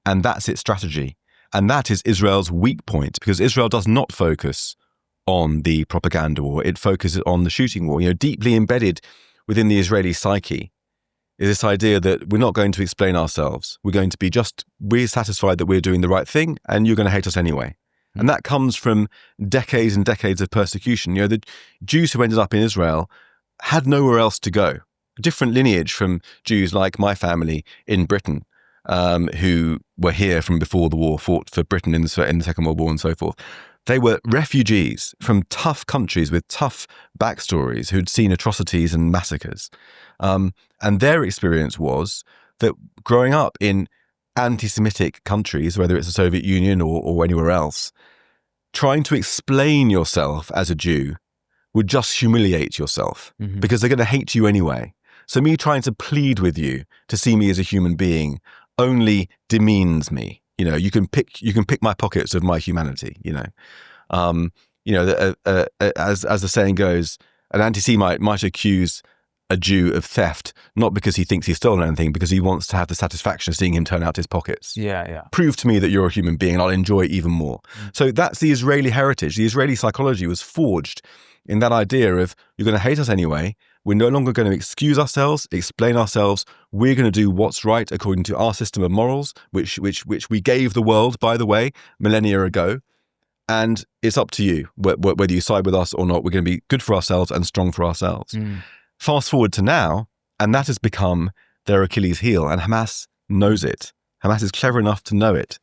And that's its strategy. And that is Israel's weak point, because Israel does not focus on the propaganda war. It focuses on the shooting war. Deeply embedded within the Israeli psyche is this idea that we're not going to explain ourselves. We're going to be we're satisfied that we're doing the right thing, and you're going to hate us anyway. And that comes from decades and decades of persecution. The Jews who ended up in Israel had nowhere else to go. A different lineage from Jews like my family in Britain, who were here from before the war, fought for Britain in the Second World War and so forth. They were refugees from tough countries with tough backstories who'd seen atrocities and massacres. And their experience was that growing up in anti-Semitic countries, whether it's the Soviet Union or anywhere else, trying to explain yourself as a Jew would just humiliate yourself because they're going to hate you anyway. So me trying to plead with you to see me as a human being only demeans me. You can pick my pockets of my humanity. As the saying goes, an anti-Semite might accuse a Jew of theft, not because he thinks he's stolen anything, because he wants to have the satisfaction of seeing him turn out his pockets. Yeah. Prove to me that you're a human being and I'll enjoy it even more. So that's the Israeli heritage. The Israeli psychology was forged in that idea of, you're going to hate us anyway. We're no longer going to excuse ourselves, explain ourselves. We're going to do what's right according to our system of morals, which we gave the world, by the way, millennia ago. And it's up to you whether you side with us or not. We're going to be good for ourselves and strong for ourselves. Fast forward to now, and that has become their Achilles heel, and Hamas knows it. Hamas is clever enough to know it.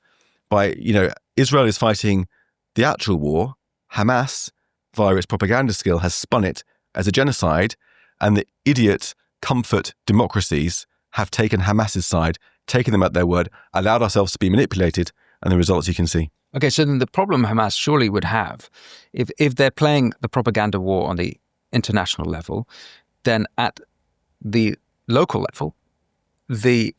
Israel is fighting the actual war. Hamas, via its propaganda skill, has spun it as a genocide, and the idiot comfort democracies have taken Hamas's side, taken them at their word, allowed ourselves to be manipulated, and the results you can see. Okay, so then the problem Hamas surely would have, if they're playing the propaganda war on the international level, then at the local level, the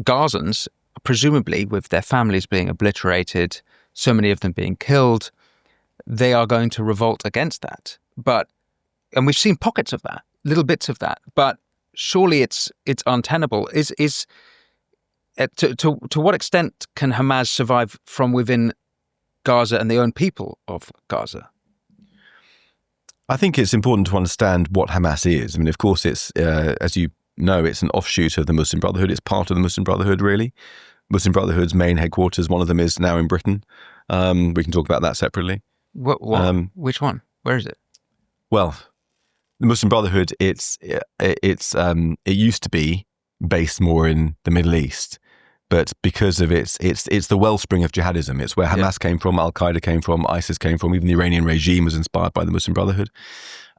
Gazans, presumably with their families being obliterated, so many of them being killed, they are going to revolt against that. And we've seen pockets of that, little bits of that, but surely it's untenable. To what extent can Hamas survive from within Gaza and the own people of Gaza? I think it's important to understand what Hamas is. I mean, of course, it's, as you know, it's an offshoot of the Muslim Brotherhood. It's part of the Muslim Brotherhood, really. Muslim Brotherhood's main headquarters, one of them is now in Britain. We can talk about that separately. What? Which one? Where is it? Well, the Muslim Brotherhood, it used to be based more in the Middle East, but because of it's the wellspring of jihadism. It's where Hamas came from, Al-Qaeda came from, ISIS came from, even the Iranian regime was inspired by the Muslim Brotherhood.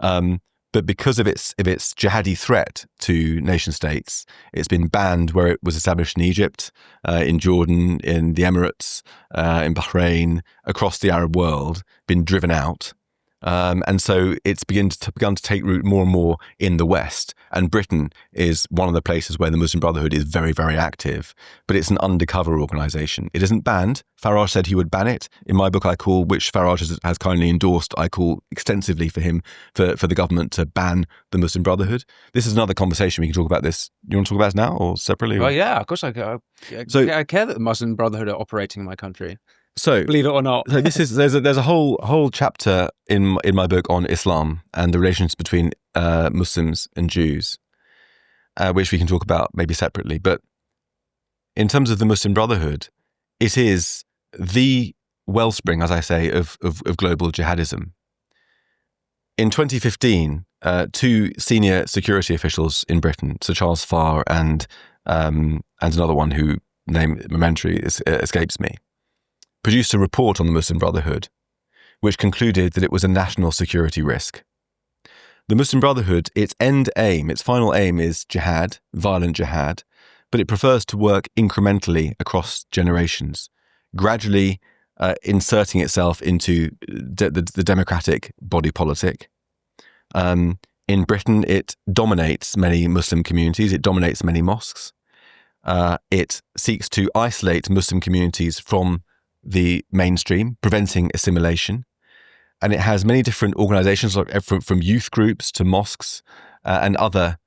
But because of its jihadi threat to nation states, it's been banned where it was established in Egypt, in Jordan, in the Emirates, in Bahrain, across the Arab world, been driven out. And so it's begun to take root more and more in the West. And Britain is one of the places where the Muslim Brotherhood is very, very active. But it's an undercover organisation. It isn't banned. Farage said he would ban it. In my book, which Farage has kindly endorsed, I call extensively for him, for the government to ban the Muslim Brotherhood. This is another conversation. We can talk about this. You want to talk about this now or separately? Well, yeah, of course I care that the Muslim Brotherhood are operating in my country. So, believe it or not, so there's a whole chapter in my book on Islam and the relations between Muslims and Jews, which we can talk about maybe separately. But in terms of the Muslim Brotherhood, it is the wellspring, as I say, of global jihadism. In 2015, two senior security officials in Britain, Sir Charles Farr and another one who name momentary escapes me, produced a report on the Muslim Brotherhood, which concluded that it was a national security risk. The Muslim Brotherhood, its final aim is jihad, violent jihad, but it prefers to work incrementally across generations, gradually inserting itself into the democratic body politic. In Britain, it dominates many Muslim communities, it dominates many mosques. It seeks to isolate Muslim communities from the mainstream, preventing assimilation. And it has many different organizations, like from youth groups to mosques and other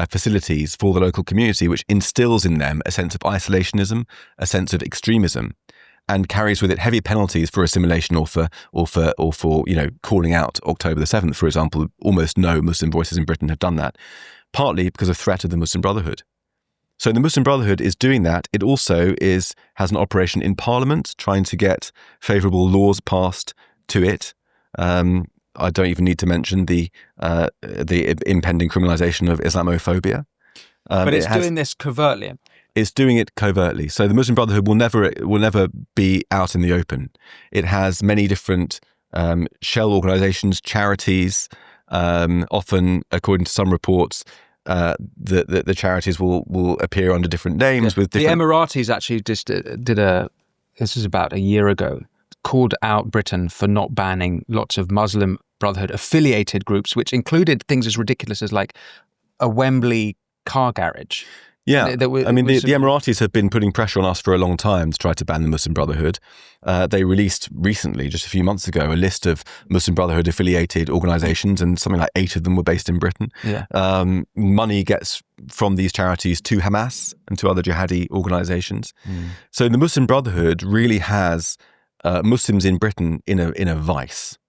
facilities for the local community, which instills in them a sense of isolationism, a sense of extremism, and carries with it heavy penalties for assimilation or for calling out October the 7th, for example. Almost no Muslim voices in Britain have done that, partly because of threat of the Muslim Brotherhood. So the Muslim Brotherhood is doing that. It also has an operation in Parliament, trying to get favourable laws passed to it. I don't even need to mention the impending criminalisation of Islamophobia. But it's doing this covertly. It's doing it covertly. So the Muslim Brotherhood will never be out in the open. It has many different shell organisations, charities. Often, according to some reports, the charities will appear under different names with different. The Emiratis actually just this was about a year ago, called out Britain for not banning lots of Muslim Brotherhood affiliated groups, which included things as ridiculous as like a Wembley car garage. Yeah, the Emiratis have been putting pressure on us for a long time to try to ban the Muslim Brotherhood. They released recently, just a few months ago, a list of Muslim Brotherhood affiliated organisations, and something like 8 of them were based in Britain. Yeah. Money gets from these charities to Hamas and to other jihadi organisations. So the Muslim Brotherhood really has Muslims in Britain in a vice,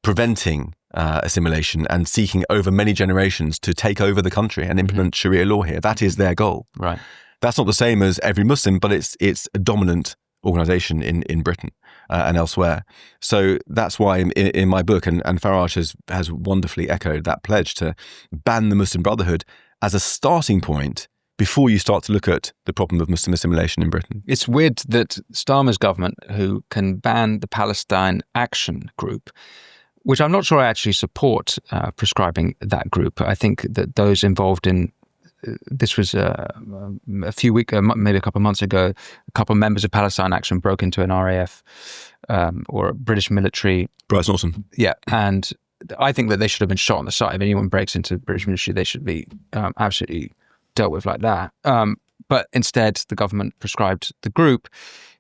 preventing assimilation and seeking over many generations to take over the country and implement Sharia law here. That is their goal. Right. That's not the same as every Muslim, but it's a dominant organisation in Britain. and elsewhere. So that's why in my book, and Farage has wonderfully echoed that pledge to ban the Muslim Brotherhood as a starting point before you start to look at the problem of Muslim assimilation in Britain. It's weird that Starmer's government, who can ban the Palestine Action Group, which I'm not sure I actually support prescribing that group. I think that those involved in this was a few weeks, maybe a couple of months ago, a couple of members of Palestine Action broke into an RAF or a British military. Bryce Norton. Yeah, and I think that they should have been shot on the side. If anyone breaks into British military, they should be absolutely dealt with like that. But instead, the government prescribed the group.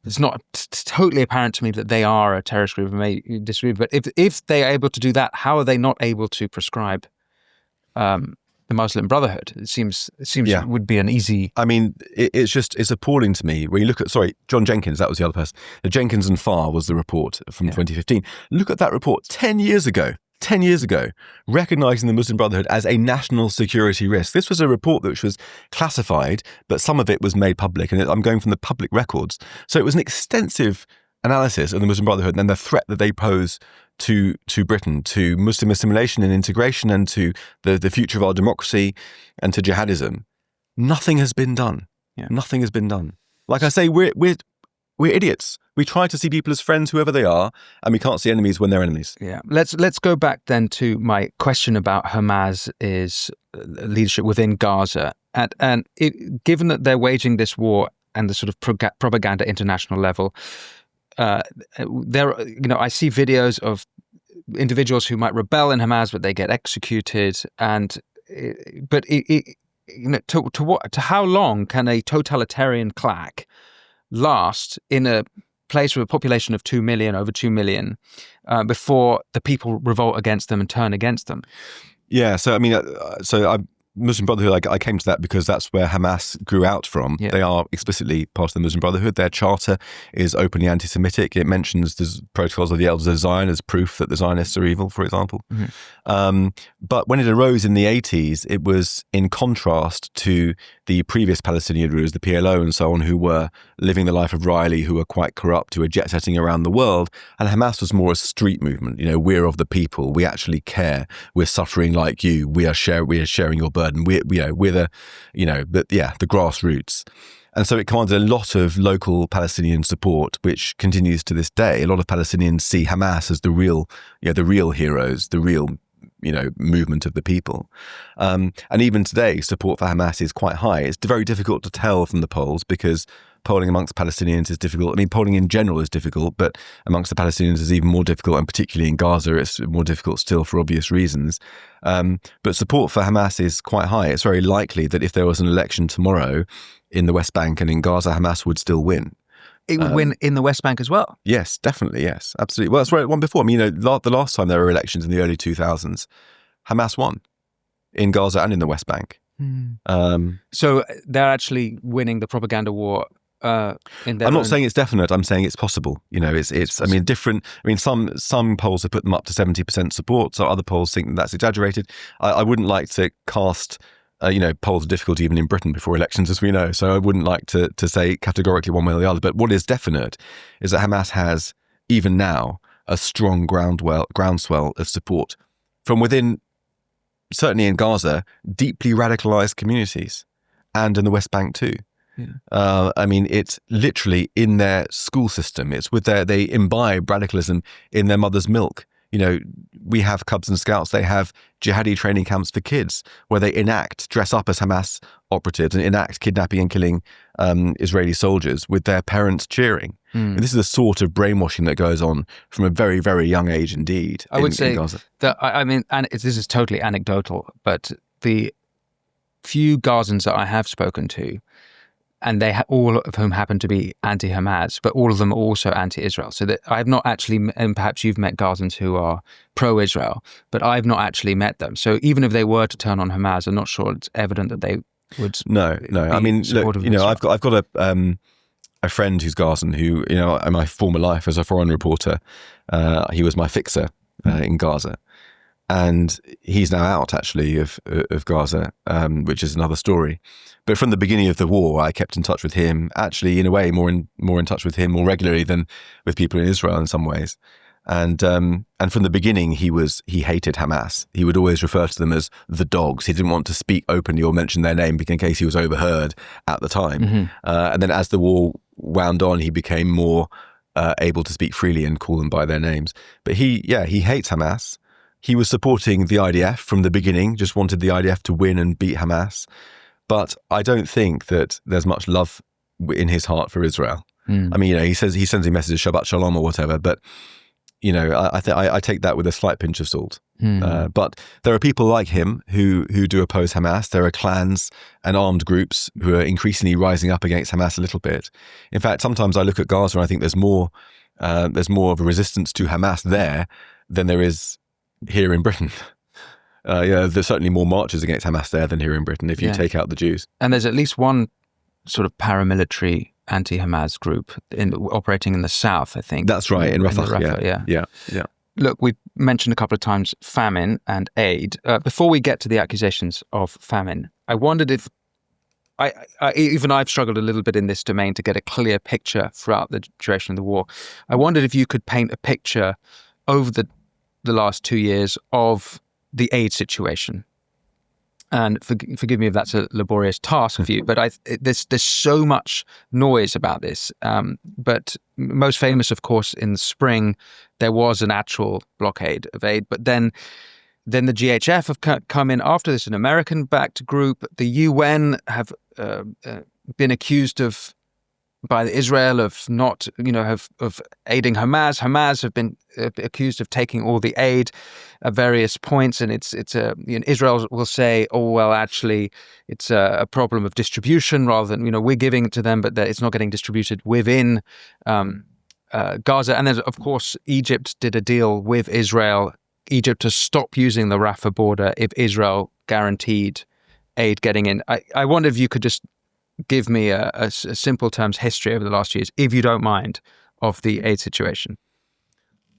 It's not totally apparent to me that they are a terrorist group. I may disagree, but if they are able to do that, how are they not able to prescribe the Muslim Brotherhood? It seems it would be an easy. I mean, it's appalling to me when you look at, John Jenkins, that was the other person. The Jenkins and Farr was the report from 2015. Look at that report 10 years ago, recognising the Muslim Brotherhood as a national security risk. This was a report which was classified, but some of it was made public, and I'm going from the public records. So it was an extensive analysis of the Muslim Brotherhood and the threat that they pose to Britain, to Muslim assimilation and integration, and to the future of our democracy, and to jihadism. Nothing has been done. Yeah. Nothing has been done. Like I say, we're idiots. We try to see people as friends, whoever they are, and we can't see enemies when they're enemies. Yeah. Let's go back then to my question about Hamas's leadership within Gaza, and given that they're waging this war and the sort of propaganda international level, I see videos of individuals who might rebel in Hamas, but they get executed. To how long can a totalitarian claque last in a place with a population of 2 million, over 2 million, before the people revolt against them and turn against them? Yeah, so I mean, Muslim Brotherhood, I came to that because that's where Hamas grew out from. Yeah. They are explicitly part of the Muslim Brotherhood. Their charter is openly anti-Semitic. It mentions the protocols of the Elders of Zion as proof that the Zionists are evil, for example. Mm-hmm. But when it arose in the 80s, it was in contrast to the previous Palestinian rulers, the PLO and so on, who were living the life of Riley, who were quite corrupt, who were jet-setting around the world. And Hamas was more a street movement. You know, we're of the people. We actually care. We're suffering like you. We are sharing your burden. We're the grassroots. And so it commanded a lot of local Palestinian support, which continues to this day. A lot of Palestinians see Hamas as the real heroes, the real movement of the people. And even today, support for Hamas is quite high. It's very difficult to tell from the polls because polling amongst Palestinians is difficult. I mean, polling in general is difficult, but amongst the Palestinians is even more difficult, and particularly in Gaza, it's more difficult still for obvious reasons. But support for Hamas is quite high. It's very likely that if there was an election tomorrow in the West Bank and in Gaza, Hamas would still win. It would win in the West Bank as well? Yes, definitely, yes, absolutely. Well, that's where it won before. I mean, the last time there were elections in the early 2000s, Hamas won in Gaza and in the West Bank. So they're actually winning the propaganda war. I'm not saying it's definite. I'm saying it's possible. It's. I mean, different. I mean, some polls have put them up to 70% support. So other polls think that's exaggerated. I wouldn't like to cast, polls are difficult even in Britain before elections, as we know. So I wouldn't like to say categorically one way or the other. But what is definite is that Hamas has, even now, a strong groundswell of support from within, certainly in Gaza, deeply radicalized communities, and in the West Bank too. Yeah. I mean, it's literally in their school system. It's they imbibe radicalism in their mother's milk. We have Cubs and Scouts. They have jihadi training camps for kids where they dress up as Hamas operatives and enact kidnapping and killing Israeli soldiers with their parents cheering. And this is the sort of brainwashing that goes on from a very, very young age indeed. I would say in Gaza. That, and this is totally anecdotal, but the few Gazans that I have spoken to, and all of whom happen to be anti-Hamas, but all of them are also anti-Israel. So that I've not actually, and perhaps you've met Gazans who are pro-Israel, but I've not actually met them. So even if they were to turn on Hamas, I'm not sure it's evident that they would. No. I mean, look, I've got a friend who's Gazan who, in my former life as a foreign reporter, he was my fixer in Gaza. and he's now out actually of Gaza, which is another story. But from the beginning of the war, I kept in touch with him. Actually, in a way, more in touch with him more regularly than with people in Israel in some ways. And from the beginning, he hated Hamas. He would always refer to them as the dogs. He didn't want to speak openly or mention their name in case he was overheard at the time. Mm-hmm. And then as the war wound on, he became more able to speak freely and call them by their names. But he hates Hamas. He was supporting the IDF from the beginning, just wanted the IDF to win and beat Hamas. But I don't think that there's much love in his heart for Israel. I mean, he sends a message, Shabbat Shalom or whatever, but I take that with a slight pinch of salt. But there are people like him who do oppose Hamas. There are clans and armed groups who are increasingly rising up against Hamas a little bit. In fact, sometimes I look at Gaza and I think there's more of a resistance to Hamas there than there is here in Britain. There's certainly more marches against Hamas there than here in Britain if you take out the Jews. And there's at least one sort of paramilitary anti-Hamas group operating in the south, I think. That's right, in Rafah. Yeah. Look, we've mentioned a couple of times famine and aid. Before we get to the accusations of famine, I wondered if, even I've struggled a little bit in this domain to get a clear picture throughout the duration of the war. I wondered if you could paint a picture over the last 2 years of the aid situation. And forgive me if that's a laborious task for you, but there's so much noise about this. But most famous, of course, in the spring, there was an actual blockade of aid. But then the GHF have come in after this, an American-backed group. The UN have been accused by Israel of not, of aiding Hamas. Hamas have been accused of taking all the aid at various points, and Israel will say, "Oh well, actually, it's a problem of distribution rather than we're giving it to them, but it's not getting distributed within Gaza." And then, of course, Egypt did a deal with Israel, Egypt to stop using the Rafah border if Israel guaranteed aid getting in. I wonder if you could just give me a simple terms history over the last years, if you don't mind, of the aid situation.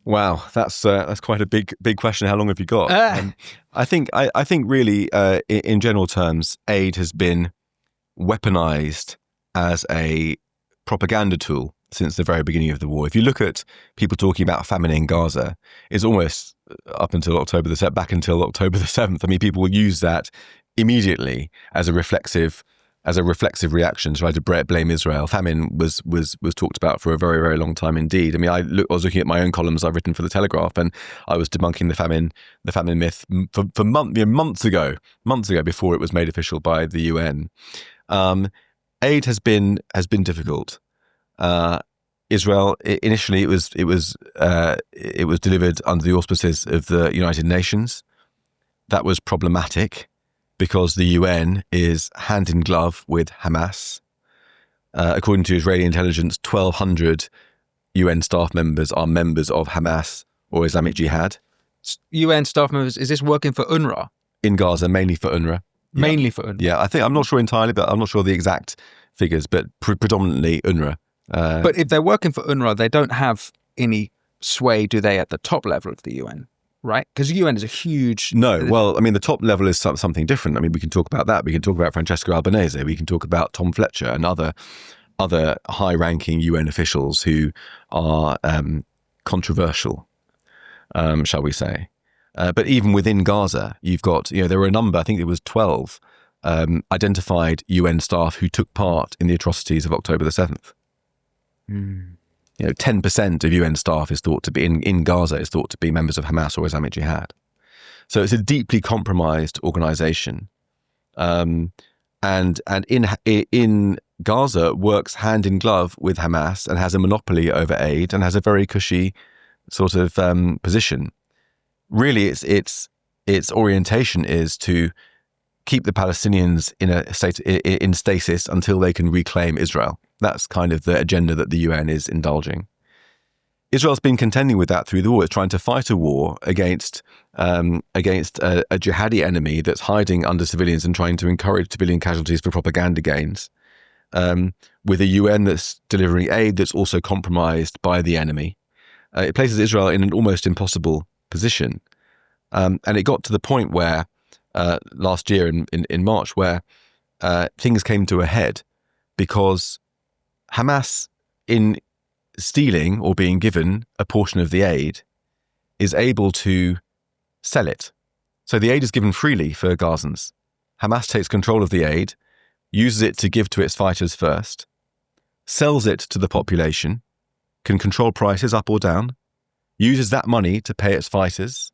Wow, that's quite a big question. How long have you got? I think really, in general terms, aid has been weaponized as a propaganda tool since the very beginning of the war. If you look at people talking about famine in Gaza, it's almost back until October the 7th. I mean, people will use that immediately as a reflexive reaction to try to blame Israel. Famine was talked about for a very, very long time indeed. I mean, I was looking at my own columns I've written for the Telegraph, and I was debunking the famine myth for months ago before it was made official by the UN. Aid has been difficult. Israel initially it was delivered under the auspices of the United Nations. That was problematic, because the UN is hand in glove with Hamas. According to Israeli intelligence, 1,200 UN staff members are members of Hamas or Islamic Jihad. UN staff members, is this working for UNRWA? In Gaza, mainly for UNRWA. Mainly for UNRWA? Yeah, I'm not sure entirely, but I'm not sure the exact figures, but predominantly UNRWA. But if they're working for UNRWA, they don't have any sway, do they, at the top level of the UN? Right? Because the UN is a huge... No, well, I mean, the top level is something different. I mean, we can talk about that. We can talk about Francesca Albanese. We can talk about Tom Fletcher and other high-ranking UN officials who are controversial, shall we say. But even within Gaza, you've got, there were a number, I think it was 12, identified UN staff who took part in the atrocities of October the 7th. 10% of UN staff is thought to be in Gaza is thought to be members of Hamas or Islamic Jihad. So it's a deeply compromised organization, and in Gaza works hand in glove with Hamas and has a monopoly over aid and has a very cushy sort of position. Really, its orientation is to keep the Palestinians in stasis until they can reclaim Israel. That's kind of the agenda that the UN is indulging. Israel's been contending with that through the war. It's trying to fight a war against a jihadi enemy that's hiding under civilians and trying to encourage civilian casualties for propaganda gains, with a UN that's delivering aid that's also compromised by the enemy. It places Israel in an almost impossible position. And it got to the point where last year in March, where things came to a head because Hamas, in stealing or being given a portion of the aid, is able to sell it. So the aid is given freely for Gazans. Hamas takes control of the aid, uses it to give to its fighters first, sells it to the population, can control prices up or down, uses that money to pay its fighters,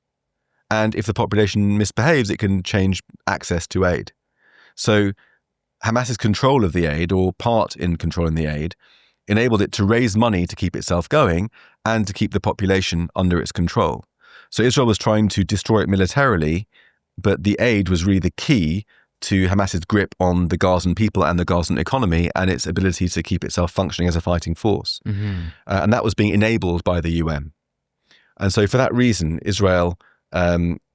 and if the population misbehaves, it can change access to aid. So Hamas's control of the aid, or part in controlling the aid, enabled it to raise money to keep itself going and to keep the population under its control. So Israel was trying to destroy it militarily, but the aid was really the key to Hamas's grip on the Gazan people and the Gazan economy and its ability to keep itself functioning as a fighting force. And that was being enabled by the UN. And so for that reason, Israel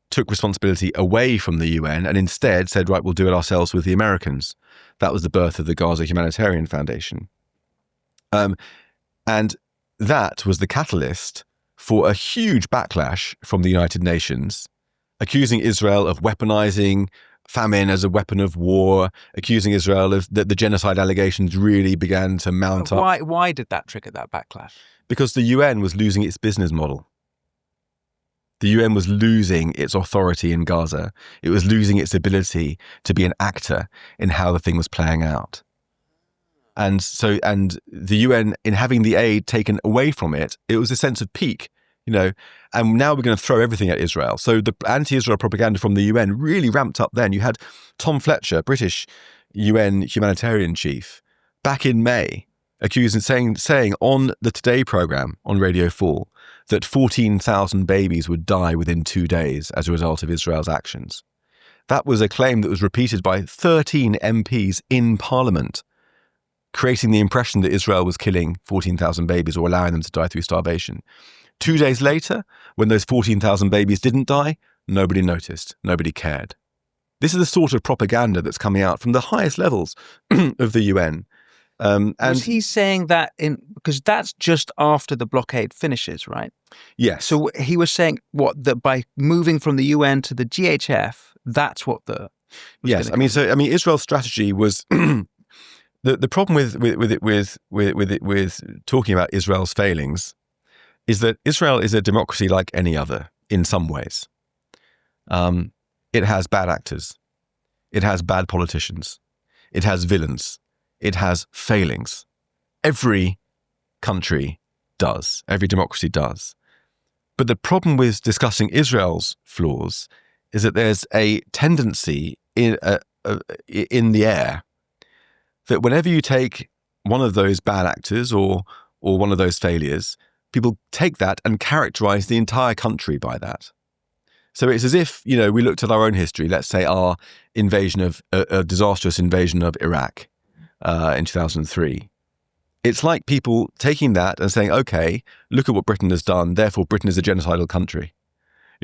took responsibility away from the UN and instead said, right, we'll do it ourselves with the Americans. That was the birth of the Gaza Humanitarian Foundation. And that was the catalyst for a huge backlash from the United Nations, accusing Israel of weaponizing famine as a weapon of war, accusing Israel of that the genocide allegations really began to mount up. Why did that trigger that backlash? Because the UN was losing its business model. The UN was losing its authority in Gaza. It was losing its ability to be an actor in how the thing was playing out. And the UN, in having the aid taken away from it, it was a sense of pique, and now we're going to throw everything at Israel. So the anti-Israel propaganda from the UN really ramped up then. You had Tom Fletcher, British UN humanitarian chief, back in May, accused and saying on the Today programme on Radio 4 that 14,000 babies would die within 2 days as a result of Israel's actions. That was a claim that was repeated by 13 MPs in Parliament, creating the impression that Israel was killing 14,000 babies or allowing them to die through starvation. 2 days later, when those 14,000 babies didn't die, nobody noticed, nobody cared. This is the sort of propaganda that's coming out from the highest levels of the UN. And was he saying that because that's just after the blockade finishes, right? Yes. So he was saying that by moving from the UN to the GHF, that's what the... Yes, Israel's strategy was... The problem with talking about Israel's failings is that Israel is a democracy like any other in some ways. It has bad actors. It has bad politicians. It has villains. It has failings. Every country does. Every democracy does. But the problem with discussing Israel's flaws is that there's a tendency in the air that whenever you take one of those bad actors or one of those failures, people take that and characterize the entire country by that. So it's as if, we looked at our own history, let's say our invasion of a disastrous invasion of Iraq in 2003. It's like people taking that and saying, okay, look at what Britain has done, therefore Britain is a genocidal country.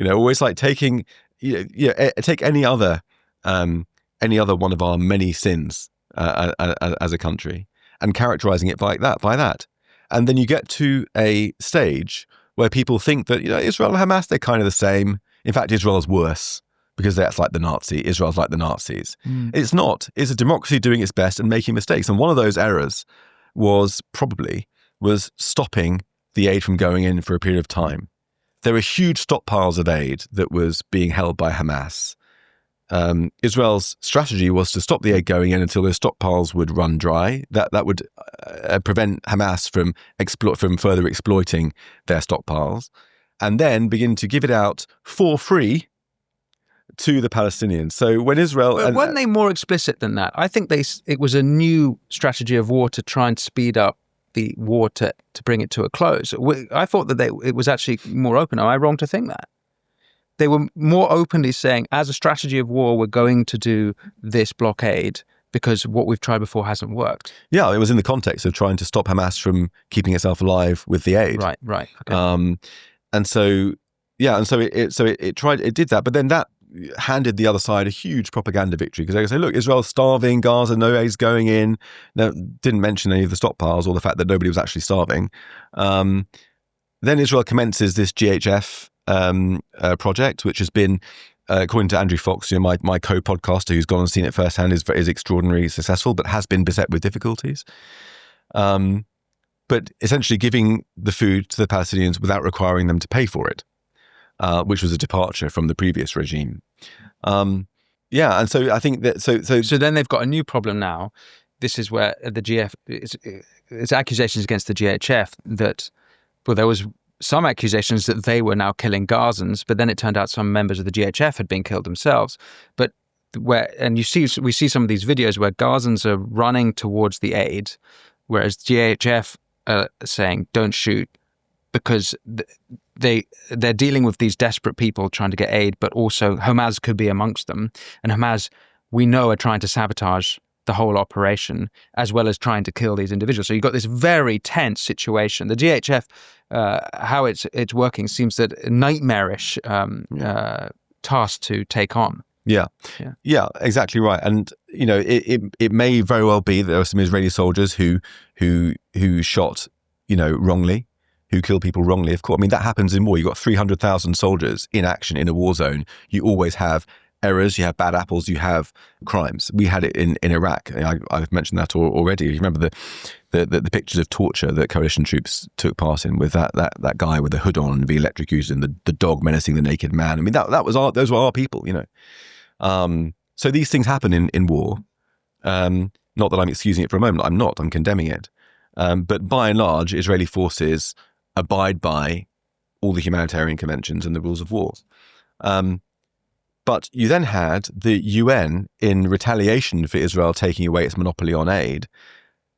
Always like taking, take any other one of our many sins as a country and characterizing it by that. And then you get to a stage where people think that, Israel and Hamas, they're kind of the same. In fact, Israel's worse because that's like the Nazi. Israel's like the Nazis. It's not. It's a democracy doing its best and making mistakes. And one of those errors was stopping the aid from going in for a period of time. There were huge stockpiles of aid that was being held by Hamas. Israel's strategy was to stop the aid going in until those stockpiles would run dry. That would prevent Hamas from further exploiting their stockpiles, and then begin to give it out for free to the Palestinians. So when Israel... weren't they more explicit than that? I think it was a new strategy of war to try and speed up the war to bring it to a close. I thought that it was actually more open. Am I wrong to think that? They were more openly saying, as a strategy of war, we're going to do this blockade because what we've tried before hasn't worked. Yeah, it was in the context of trying to stop Hamas from keeping itself alive with the aid. Right. Okay. It did that, but then that handed the other side a huge propaganda victory because they say, look, Israel's starving, Gaza, no aid's going in. No, didn't mention any of the stockpiles or the fact that nobody was actually starving. Then Israel commences this GHF project, which has been, according to Andrew Fox, my co-podcaster who's gone and seen it firsthand, is extraordinarily successful, but has been beset with difficulties. But essentially giving the food to the Palestinians without requiring them to pay for it, which was a departure from the previous regime. And so I think that so then they've got a new problem now. This is where the GF, it's accusations against the GHF that, well, there was some accusations that they were now killing Gazans, but then it turned out some members of the GHF had been killed themselves. But we see some of these videos where Gazans are running towards the aid, whereas GHF are saying don't shoot, because they're dealing with these desperate people trying to get aid, but also Hamas could be amongst them, and Hamas, we know, are trying to sabotage the whole operation as well as trying to kill these individuals. So you've got this very tense situation. The GHF, how it's working, seems that a nightmarish task to take on. Yeah, exactly right. And it may very well be that there are some Israeli soldiers who shot wrongly, who kill people wrongly. Of course, I mean that happens in war. You've got 300,000 soldiers in action in a war zone. You always have errors, you have bad apples, you have crimes. We had it in Iraq. I've mentioned that already. You remember the pictures of torture that coalition troops took part in, with that guy with the hood on and being electrocuted, and the dog menacing the naked man. I mean those were our people, So these things happen in war. Not that I'm excusing it for a moment. I'm not. I'm condemning it. But by and large, Israeli forces abide by all the humanitarian conventions and the rules of war. But you then had the UN, in retaliation for Israel taking away its monopoly on aid,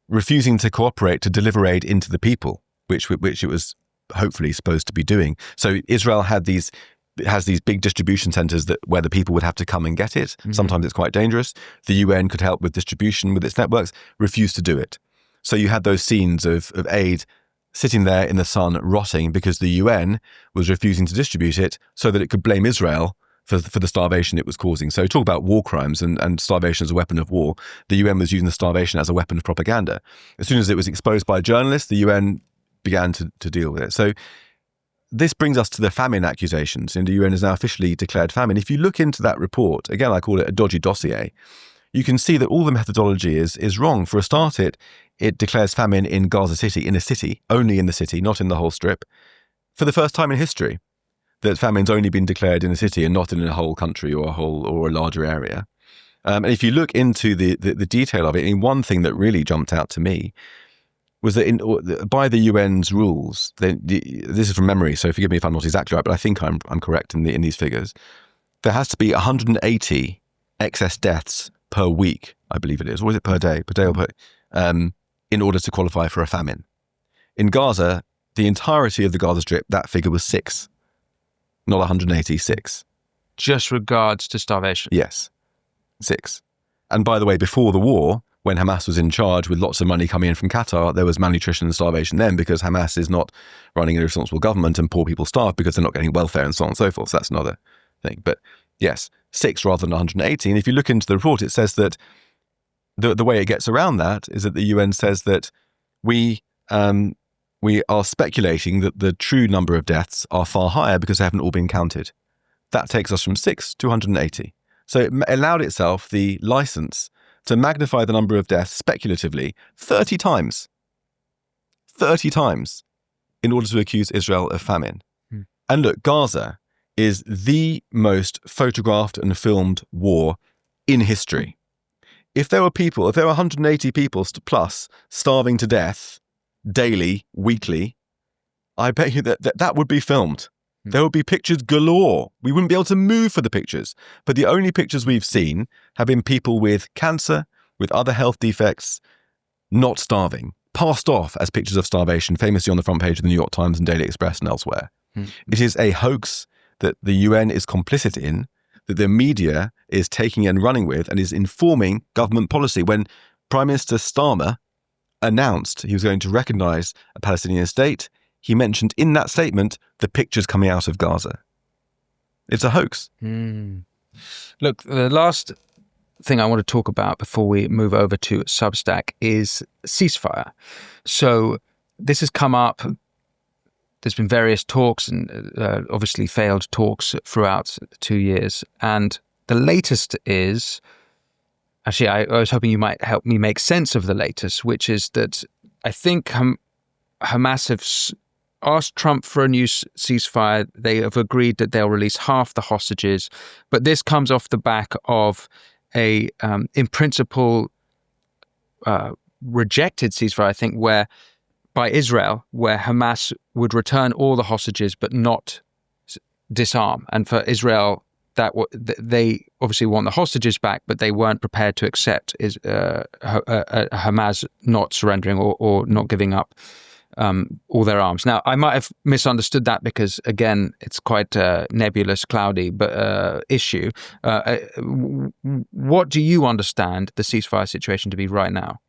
refusing to cooperate to deliver aid into the people, which it was hopefully supposed to be doing. So Israel has these big distribution centers where the people would have to come and get it. Mm-hmm. Sometimes it's quite dangerous. The UN could help with distribution with its networks, refused to do it. So you had those scenes of aid sitting there in the sun rotting because the UN was refusing to distribute it so that it could blame Israel for the starvation it was causing. So talk about war crimes and starvation as a weapon of war. The UN was using the starvation as a weapon of propaganda. As soon as it was exposed by journalists, the UN began to deal with it. So this brings us to the famine accusations, and the UN has now officially declared famine. If you look into that report, again, I call it a dodgy dossier, you can see that all the methodology is wrong. For a start, it declares famine in Gaza City, only in the city, not in the whole strip, for the first time in history. That famine's only been declared in a city and not in a whole country or a larger area. And if you look into the detail of it, I mean, one thing that really jumped out to me was that by the UN's rules, this is from memory, so forgive me if I'm not exactly right, but I think I'm correct in these figures. There has to be 180 excess deaths per week, I believe it is, or is it per day or in order to qualify for a famine. In Gaza, the entirety of the Gaza Strip, that figure was 6. Not 186. Just regards to starvation? Yes, 6. And by the way, before the war, when Hamas was in charge with lots of money coming in from Qatar, there was malnutrition and starvation then because Hamas is not running a responsible government and poor people starve because they're not getting welfare and so on and so forth. So that's another thing. But yes, 6 rather than 180. And if you look into the report, it says that the way it gets around that is that the UN says that we are speculating that the true number of deaths are far higher because they haven't all been counted. That takes us from 6 to 180. So it allowed itself the license to magnify the number of deaths speculatively 30 times. 30 times in order to accuse Israel of famine. And look, Gaza is the most photographed and filmed war in history. If there were 180 people plus starving to death daily, weekly, I bet you that would be filmed. There would be pictures galore. We wouldn't be able to move for the pictures. But the only pictures we've seen have been people with cancer, with other health defects, not starving, passed off as pictures of starvation, famously on the front page of the New York Times and Daily Express and elsewhere. It is a hoax that the UN is complicit in, that the media is taking and running with and is informing government policy. When Prime Minister Starmer announced he was going to recognize a Palestinian state, he mentioned in that statement the pictures coming out of Gaza. It's a hoax. Look, the last thing I want to talk about before we move over to Substack is ceasefire. So this has come up there's been various talks and obviously failed talks throughout 2 years. And the latest is, actually, I was hoping you might help me make sense of the latest, which is that I think Hamas have asked Trump for a new ceasefire. They have agreed that they'll release half the hostages. But this comes off the back of a, in principle, rejected ceasefire, I think, by Israel, where Hamas would return all the hostages but not disarm. And for Israel, they obviously want the hostages back, but they weren't prepared to accept Hamas not surrendering or not giving up all their arms. Now, I might have misunderstood that because, again, it's quite a nebulous, cloudy issue. What do you understand the ceasefire situation to be right now?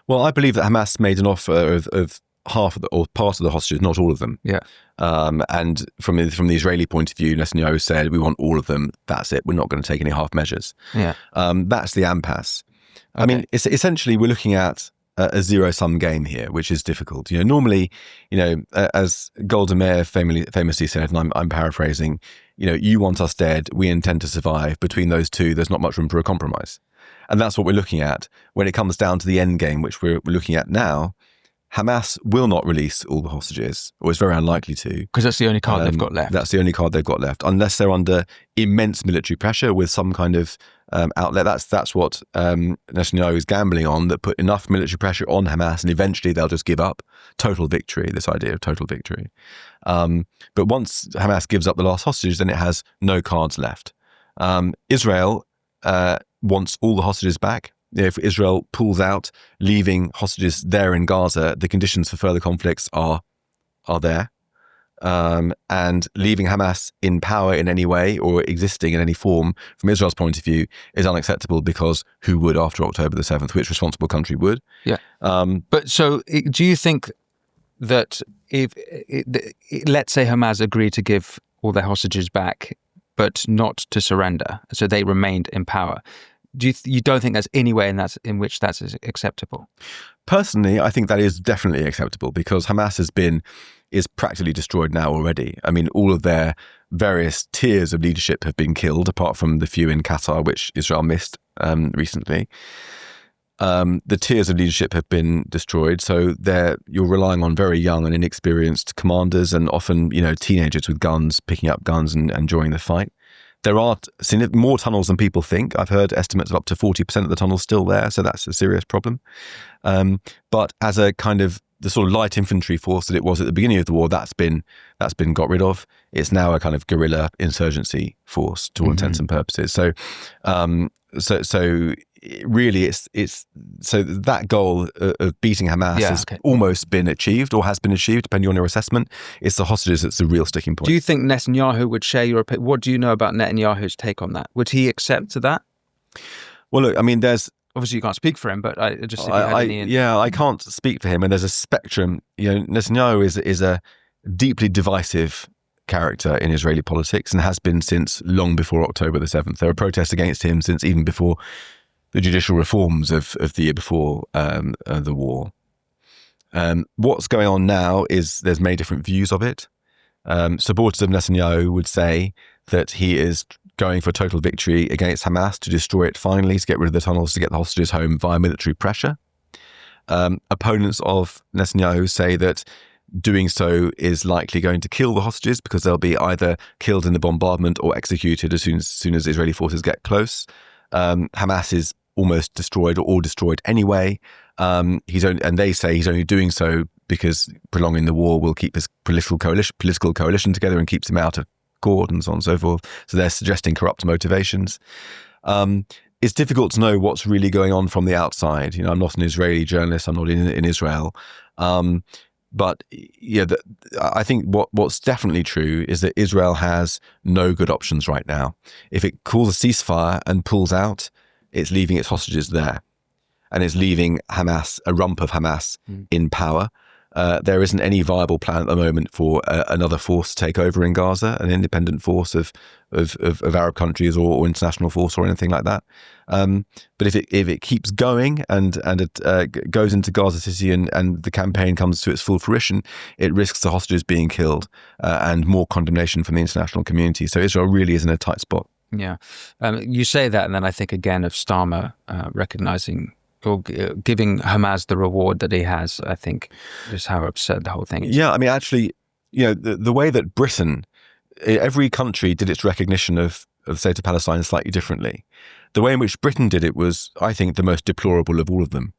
Well, I believe that Hamas made an offer of half of or part of the hostages, not all of them. Yeah. And from the Israeli point of view, Netanyahu said, we want all of them. That's it. We're not going to take any half measures. Yeah. That's the impasse. Okay. I mean, it's essentially we're looking at a zero-sum game here, which is difficult. Normally, as Golda Meir famously said, and I'm paraphrasing, you want us dead, we intend to survive. Between those two, there's not much room for a compromise. And that's what we're looking at when it comes down to the end game, which we're looking at now. Hamas will not release all the hostages, or it's very unlikely to. Because that's the only card they've got left. That's the only card they've got left, unless they're under immense military pressure with some kind of outlet. That's what Netanyahu is gambling on, that put enough military pressure on Hamas and eventually they'll just give up. Total victory, this idea of total victory. But once Hamas gives up the last hostages, then it has no cards left. Israel wants all the hostages back. If Israel pulls out, leaving hostages there in Gaza, the conditions for further conflicts are there. And leaving Hamas in power in any way or existing in any form from Israel's point of view is unacceptable, because who would after October the 7th? Which responsible country would? Yeah. But so do you think that if let's say Hamas agreed to give all their hostages back but not to surrender, so they remained in power, you don't think there's any way in which that's acceptable? Personally, I think that is definitely acceptable, because Hamas is practically destroyed now already. I mean, all of their various tiers of leadership have been killed, apart from the few in Qatar, which Israel missed recently. The tiers of leadership have been destroyed, so you're relying on very young and inexperienced commanders, and often teenagers with guns, picking up guns and joining the fight. There are more tunnels than people think. I've heard estimates of up to 40% of the tunnels still there, so that's a serious problem. But as a kind of the sort of light infantry force that it was at the beginning of the war, that's been got rid of. It's now a kind of guerrilla insurgency force to all intents and purposes. So really, it's so that goal of beating Hamas has almost been achieved, or has been achieved, depending on your assessment. It's the hostages that's the real sticking point. Do you think Netanyahu would share your opinion? What do you know about Netanyahu's take on that? Would he accept to that? Well, look, I mean, obviously you can't speak for him, but I can't speak for him, and there's a spectrum. Netanyahu is a deeply divisive character in Israeli politics, and has been since long before October the 7th. There were protests against him since even before the judicial reforms of the year before the war. What's going on now is there's many different views of it. Supporters of Netanyahu would say that he is going for total victory against Hamas, to destroy it finally, to get rid of the tunnels, to get the hostages home via military pressure. Opponents of Netanyahu say that doing so is likely going to kill the hostages, because they'll be either killed in the bombardment or executed as soon as Israeli forces get close. Hamas is almost destroyed, or all destroyed anyway. And they say he's only doing so because prolonging the war will keep his political coalition together and keeps him out of court and so on and so forth. So they're suggesting corrupt motivations. It's difficult to know what's really going on from the outside. I'm not an Israeli journalist. I'm not in Israel. But I think what's definitely true is that Israel has no good options right now. If it calls a ceasefire and pulls out, it's leaving its hostages there, and it's leaving Hamas, a rump of Hamas, in power. There isn't any viable plan at the moment for another force to take over in Gaza, an independent force of Arab countries or international force or anything like that. But if it keeps going and it goes into Gaza City and the campaign comes to its full fruition, it risks the hostages being killed and more condemnation from the international community. So Israel really is in a tight spot. Yeah. You say that, and then I think again of Starmer recognizing or giving Hamas the reward that he has, I think, is how absurd the whole thing is. Yeah, I mean, actually, the way that Britain, every country did its recognition of the state of Palestine slightly differently. The way in which Britain did it was, I think, the most deplorable of all of them,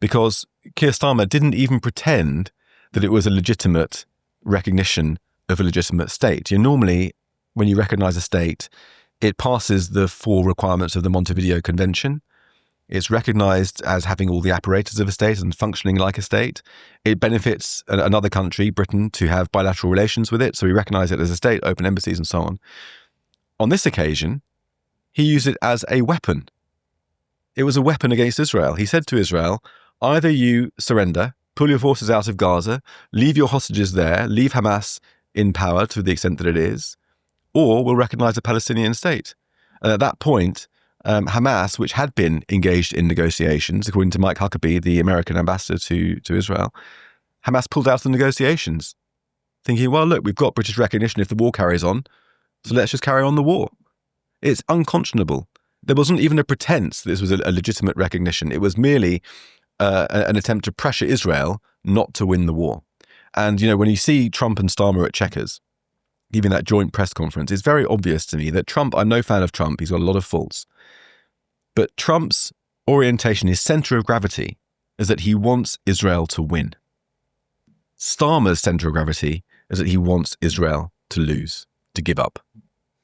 because Keir Starmer didn't even pretend that it was a legitimate recognition of a legitimate state. Normally, when you recognize a state, it passes the 4 requirements of the Montevideo Convention. It's recognized as having all the apparatus of a state and functioning like a state. It benefits another country, Britain, to have bilateral relations with it. So we recognize it as a state, open embassies and so on. On this occasion, he used it as a weapon. It was a weapon against Israel. He said to Israel, either you surrender, pull your forces out of Gaza, leave your hostages there, leave Hamas in power to the extent that it is, or we'll recognize a Palestinian state. And at that point, Hamas, which had been engaged in negotiations, according to Mike Huckabee, the American ambassador to Israel, Hamas pulled out of the negotiations, thinking, well, look, we've got British recognition if the war carries on, so let's just carry on the war. It's unconscionable. There wasn't even a pretense that this was a legitimate recognition. It was merely an attempt to pressure Israel not to win the war. And, when you see Trump and Starmer at Chequers, giving that joint press conference, it's very obvious to me that Trump, I'm no fan of Trump, he's got a lot of faults. But Trump's orientation, his center of gravity, is that he wants Israel to win. Starmer's center of gravity is that he wants Israel to lose, to give up.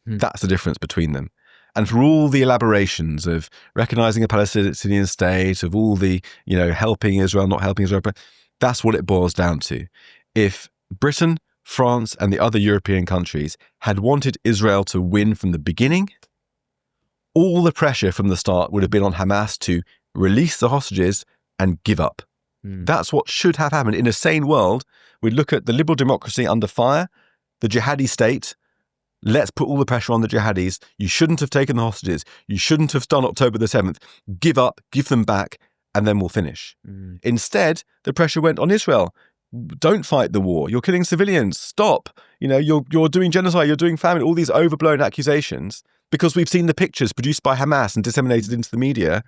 That's the difference between them. And for all the elaborations of recognizing a Palestinian state, of all the, helping Israel, not helping Israel, that's what it boils down to. If Britain, France, and the other European countries had wanted Israel to win from the beginning, all the pressure from the start would have been on Hamas to release the hostages and give up. That's what should have happened. In a sane world, we'd look at the liberal democracy under fire, the jihadi state. Let's put all the pressure on the jihadis. You shouldn't have taken the hostages. You shouldn't have done October the 7th. Give up, give them back, and then we'll finish. Instead, the pressure went on Israel. Don't fight the war. You're killing civilians. Stop. You're doing genocide. You're doing famine. All these overblown accusations, because we've seen the pictures produced by Hamas and disseminated into the media.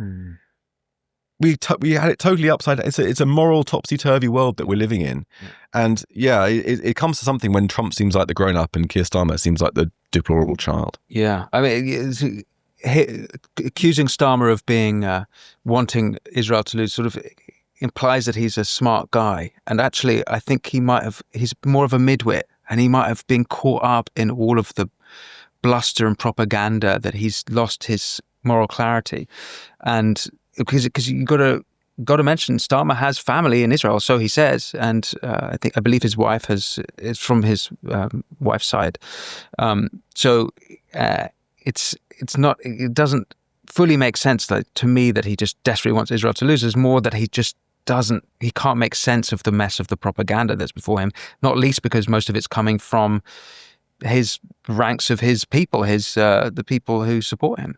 We had it totally upside down. It's a moral topsy-turvy world that we're living in. And it comes to something when Trump seems like the grown-up and Keir Starmer seems like the deplorable child. Yeah. I mean, accusing Starmer of being wanting Israel to lose sort of implies that he's a smart guy. And actually, I think he's more of a midwit, and he might have been caught up in all of the bluster and propaganda that he's lost his moral clarity. And because you got to mention Starmer has family in Israel, so he says, and I believe his wife is from his wife's side. So it's not, it doesn't fully make sense to me that he just desperately wants Israel to lose. It's more that he just he can't make sense of the mess of the propaganda that's before him, not least because most of it's coming from his ranks of his people, the people who support him.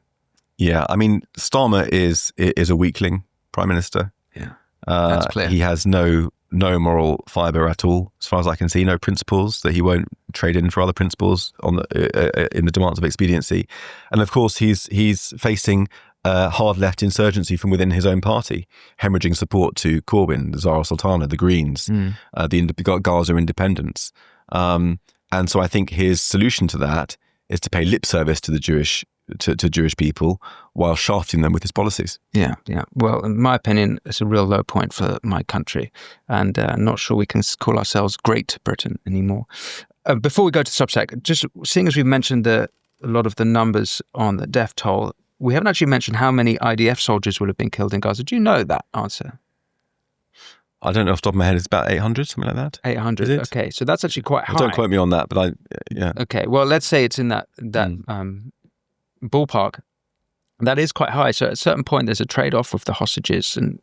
Yeah, I mean, Starmer is a weakling prime minister. Yeah, that's clear. He has no moral fibre at all, as far as I can see. No principles that he won't trade in for other principles in the demands of expediency. And of course, he's facing hard left insurgency from within his own party, hemorrhaging support to Corbyn, the Zara Sultana, the Greens, the Gaza independents. And so I think his solution to that is to pay lip service to the Jewish people while shafting them with his policies. Yeah. Well, in my opinion, it's a real low point for my country, and not sure we can call ourselves Great Britain anymore. Before we go to Substack, just seeing as we've mentioned a lot of the numbers on the death toll, we haven't actually mentioned how many IDF soldiers will have been killed in Gaza. Do you know that answer? I don't know off the top of my head. It's about 800, something like that. 800. Okay, so that's actually quite high. Don't quote me on that, but yeah. Okay, well, let's say it's in that ballpark. That is quite high. So at a certain point, there's a trade-off with the hostages, and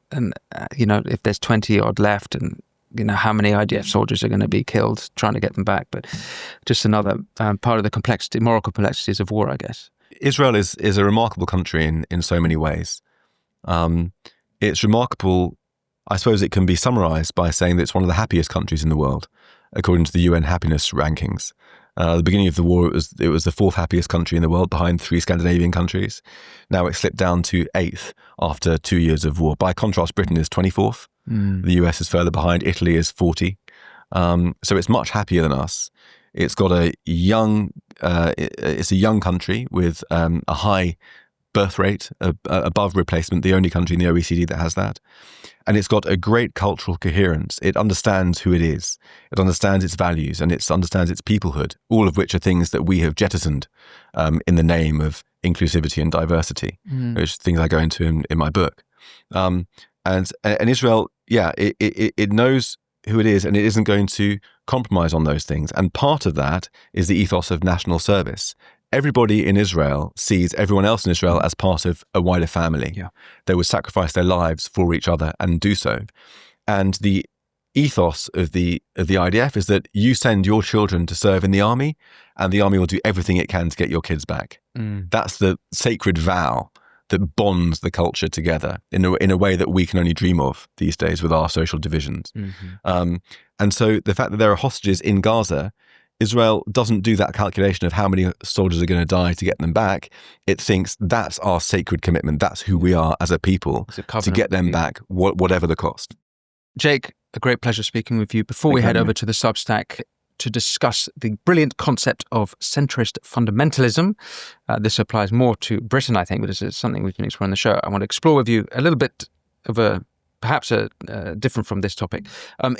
if there's 20 odd left, and how many IDF soldiers are going to be killed trying to get them back. But just another part of the moral complexities of war, I guess. Israel is a remarkable country in so many ways. It's remarkable. I suppose it can be summarized by saying that it's one of the happiest countries in the world, according to the UN happiness rankings. At the beginning of the war, it was the fourth happiest country in the world, behind 3 Scandinavian countries. Now it slipped down to 8th after 2 years of war. By contrast, Britain is 24th. The US is further behind. Italy is 40. So it's much happier than us. It's got it's a young country with a high birth rate, above replacement, the only country in the OECD that has that. And it's got a great cultural coherence. It understands who it is. It understands its values, and it understands its peoplehood, all of which are things that we have jettisoned in the name of inclusivity and diversity, which things I go into in my book. And Israel, it knows who it is, and it isn't going to compromise on those things. And part of that is the ethos of national service. Everybody in Israel sees everyone else in Israel as part of a wider family. Yeah. They would sacrifice their lives for each other and do so. And the ethos of the IDF is that you send your children to serve in the army, and the army will do everything it can to get your kids back. That's the sacred vow that bonds the culture together in a way that we can only dream of these days with our social divisions. And so the fact that there are hostages in Gaza, Israel doesn't do that calculation of how many soldiers are going to die to get them back. It thinks that's our sacred commitment. That's who we are as a people, to get them back, whatever the cost. Jake, a great pleasure speaking with you. Before we head over to the Substack to discuss the brilliant concept of centrist fundamentalism, this applies more to Britain, I think, but this is something we can explore on the show. I want to explore with you a little bit of perhaps different from this topic.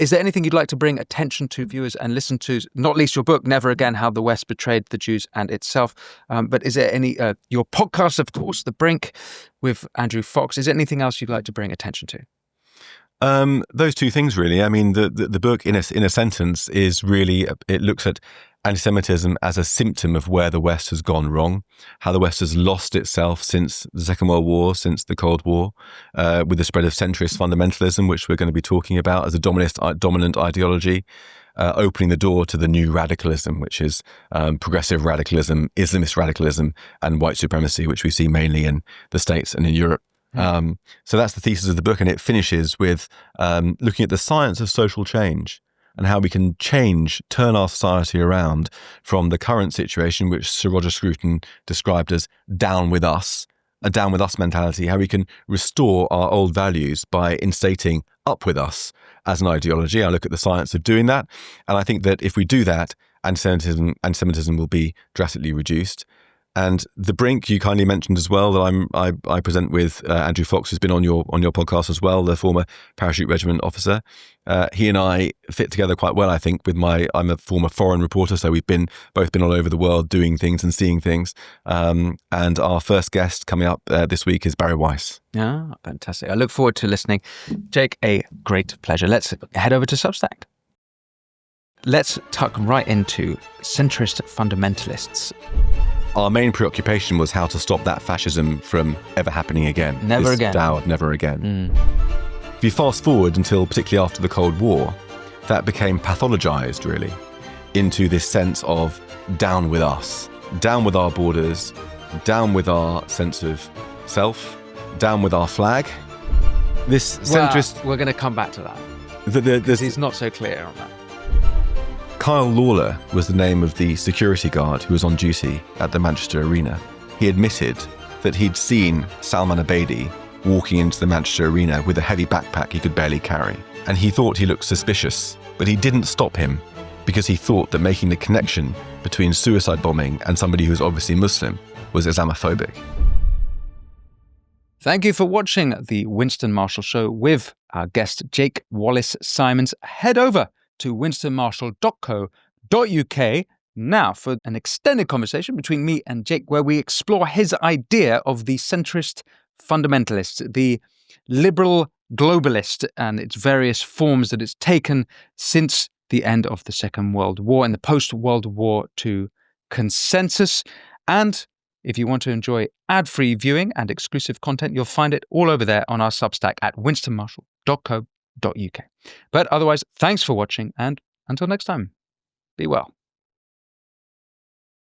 Is there anything you'd like to bring attention to viewers and listen to, not least your book, Never Again, How the West Betrayed the Jews and Itself? But is there any, your podcast, of course, The Brink with Andrew Fox, is there anything else you'd like to bring attention to? Those two things, really. I mean, the book, in a sentence, is really, it looks at anti-Semitism as a symptom of where the West has gone wrong, how the West has lost itself since the Second World War, since the Cold War, with the spread of centrist fundamentalism, which we're going to be talking about as a dominant ideology, opening the door to the new radicalism, which is progressive radicalism, Islamist radicalism, and white supremacy, which we see mainly in the States and in Europe. So that's the thesis of the book, and it finishes with looking at the science of social change and how we can turn our society around from the current situation, which Sir Roger Scruton described as down with us, a down with us mentality, how we can restore our old values by instating up with us as an ideology. I look at the science of doing that, and I think that if we do that, anti-Semitism will be drastically reduced. And The Brink, you kindly mentioned as well, that I present with Andrew Fox, who's been on your podcast as well, the former parachute regiment officer. He and I fit together quite well, I think. I'm a former foreign reporter, so we've both been all over the world doing things and seeing things. And our first guest coming up this week is Barry Weiss. Yeah, fantastic. I look forward to listening. Jake, a great pleasure. Let's head over to Substack. Let's tuck right into centrist fundamentalists. Our main preoccupation was how to stop that fascism from ever happening again. Never again. Dow of never again. If you fast forward until particularly after the Cold War, that became pathologized, really, into this sense of down with us, down with our borders, down with our sense of self, down with our flag. This centrist... We're going to come back to that. He's not so clear on that. Kyle Lawler was the name of the security guard who was on duty at the Manchester Arena. He admitted that he'd seen Salman Abedi walking into the Manchester Arena with a heavy backpack he could barely carry. And he thought he looked suspicious, but he didn't stop him because he thought that making the connection between suicide bombing and somebody who was obviously Muslim was Islamophobic. Thank you for watching the Winston Marshall Show with our guest Jake Wallis Simons. Head over to winstonmarshall.co.uk now for an extended conversation between me and Jake, where we explore his idea of the centrist fundamentalist, the liberal globalist, and its various forms that it's taken since the end of the Second World War and the post-World War II consensus. And if you want to enjoy ad-free viewing and exclusive content, you'll find it all over there on our Substack at winstonmarshall.co.uk. But otherwise, thanks for watching, and until next time, be well.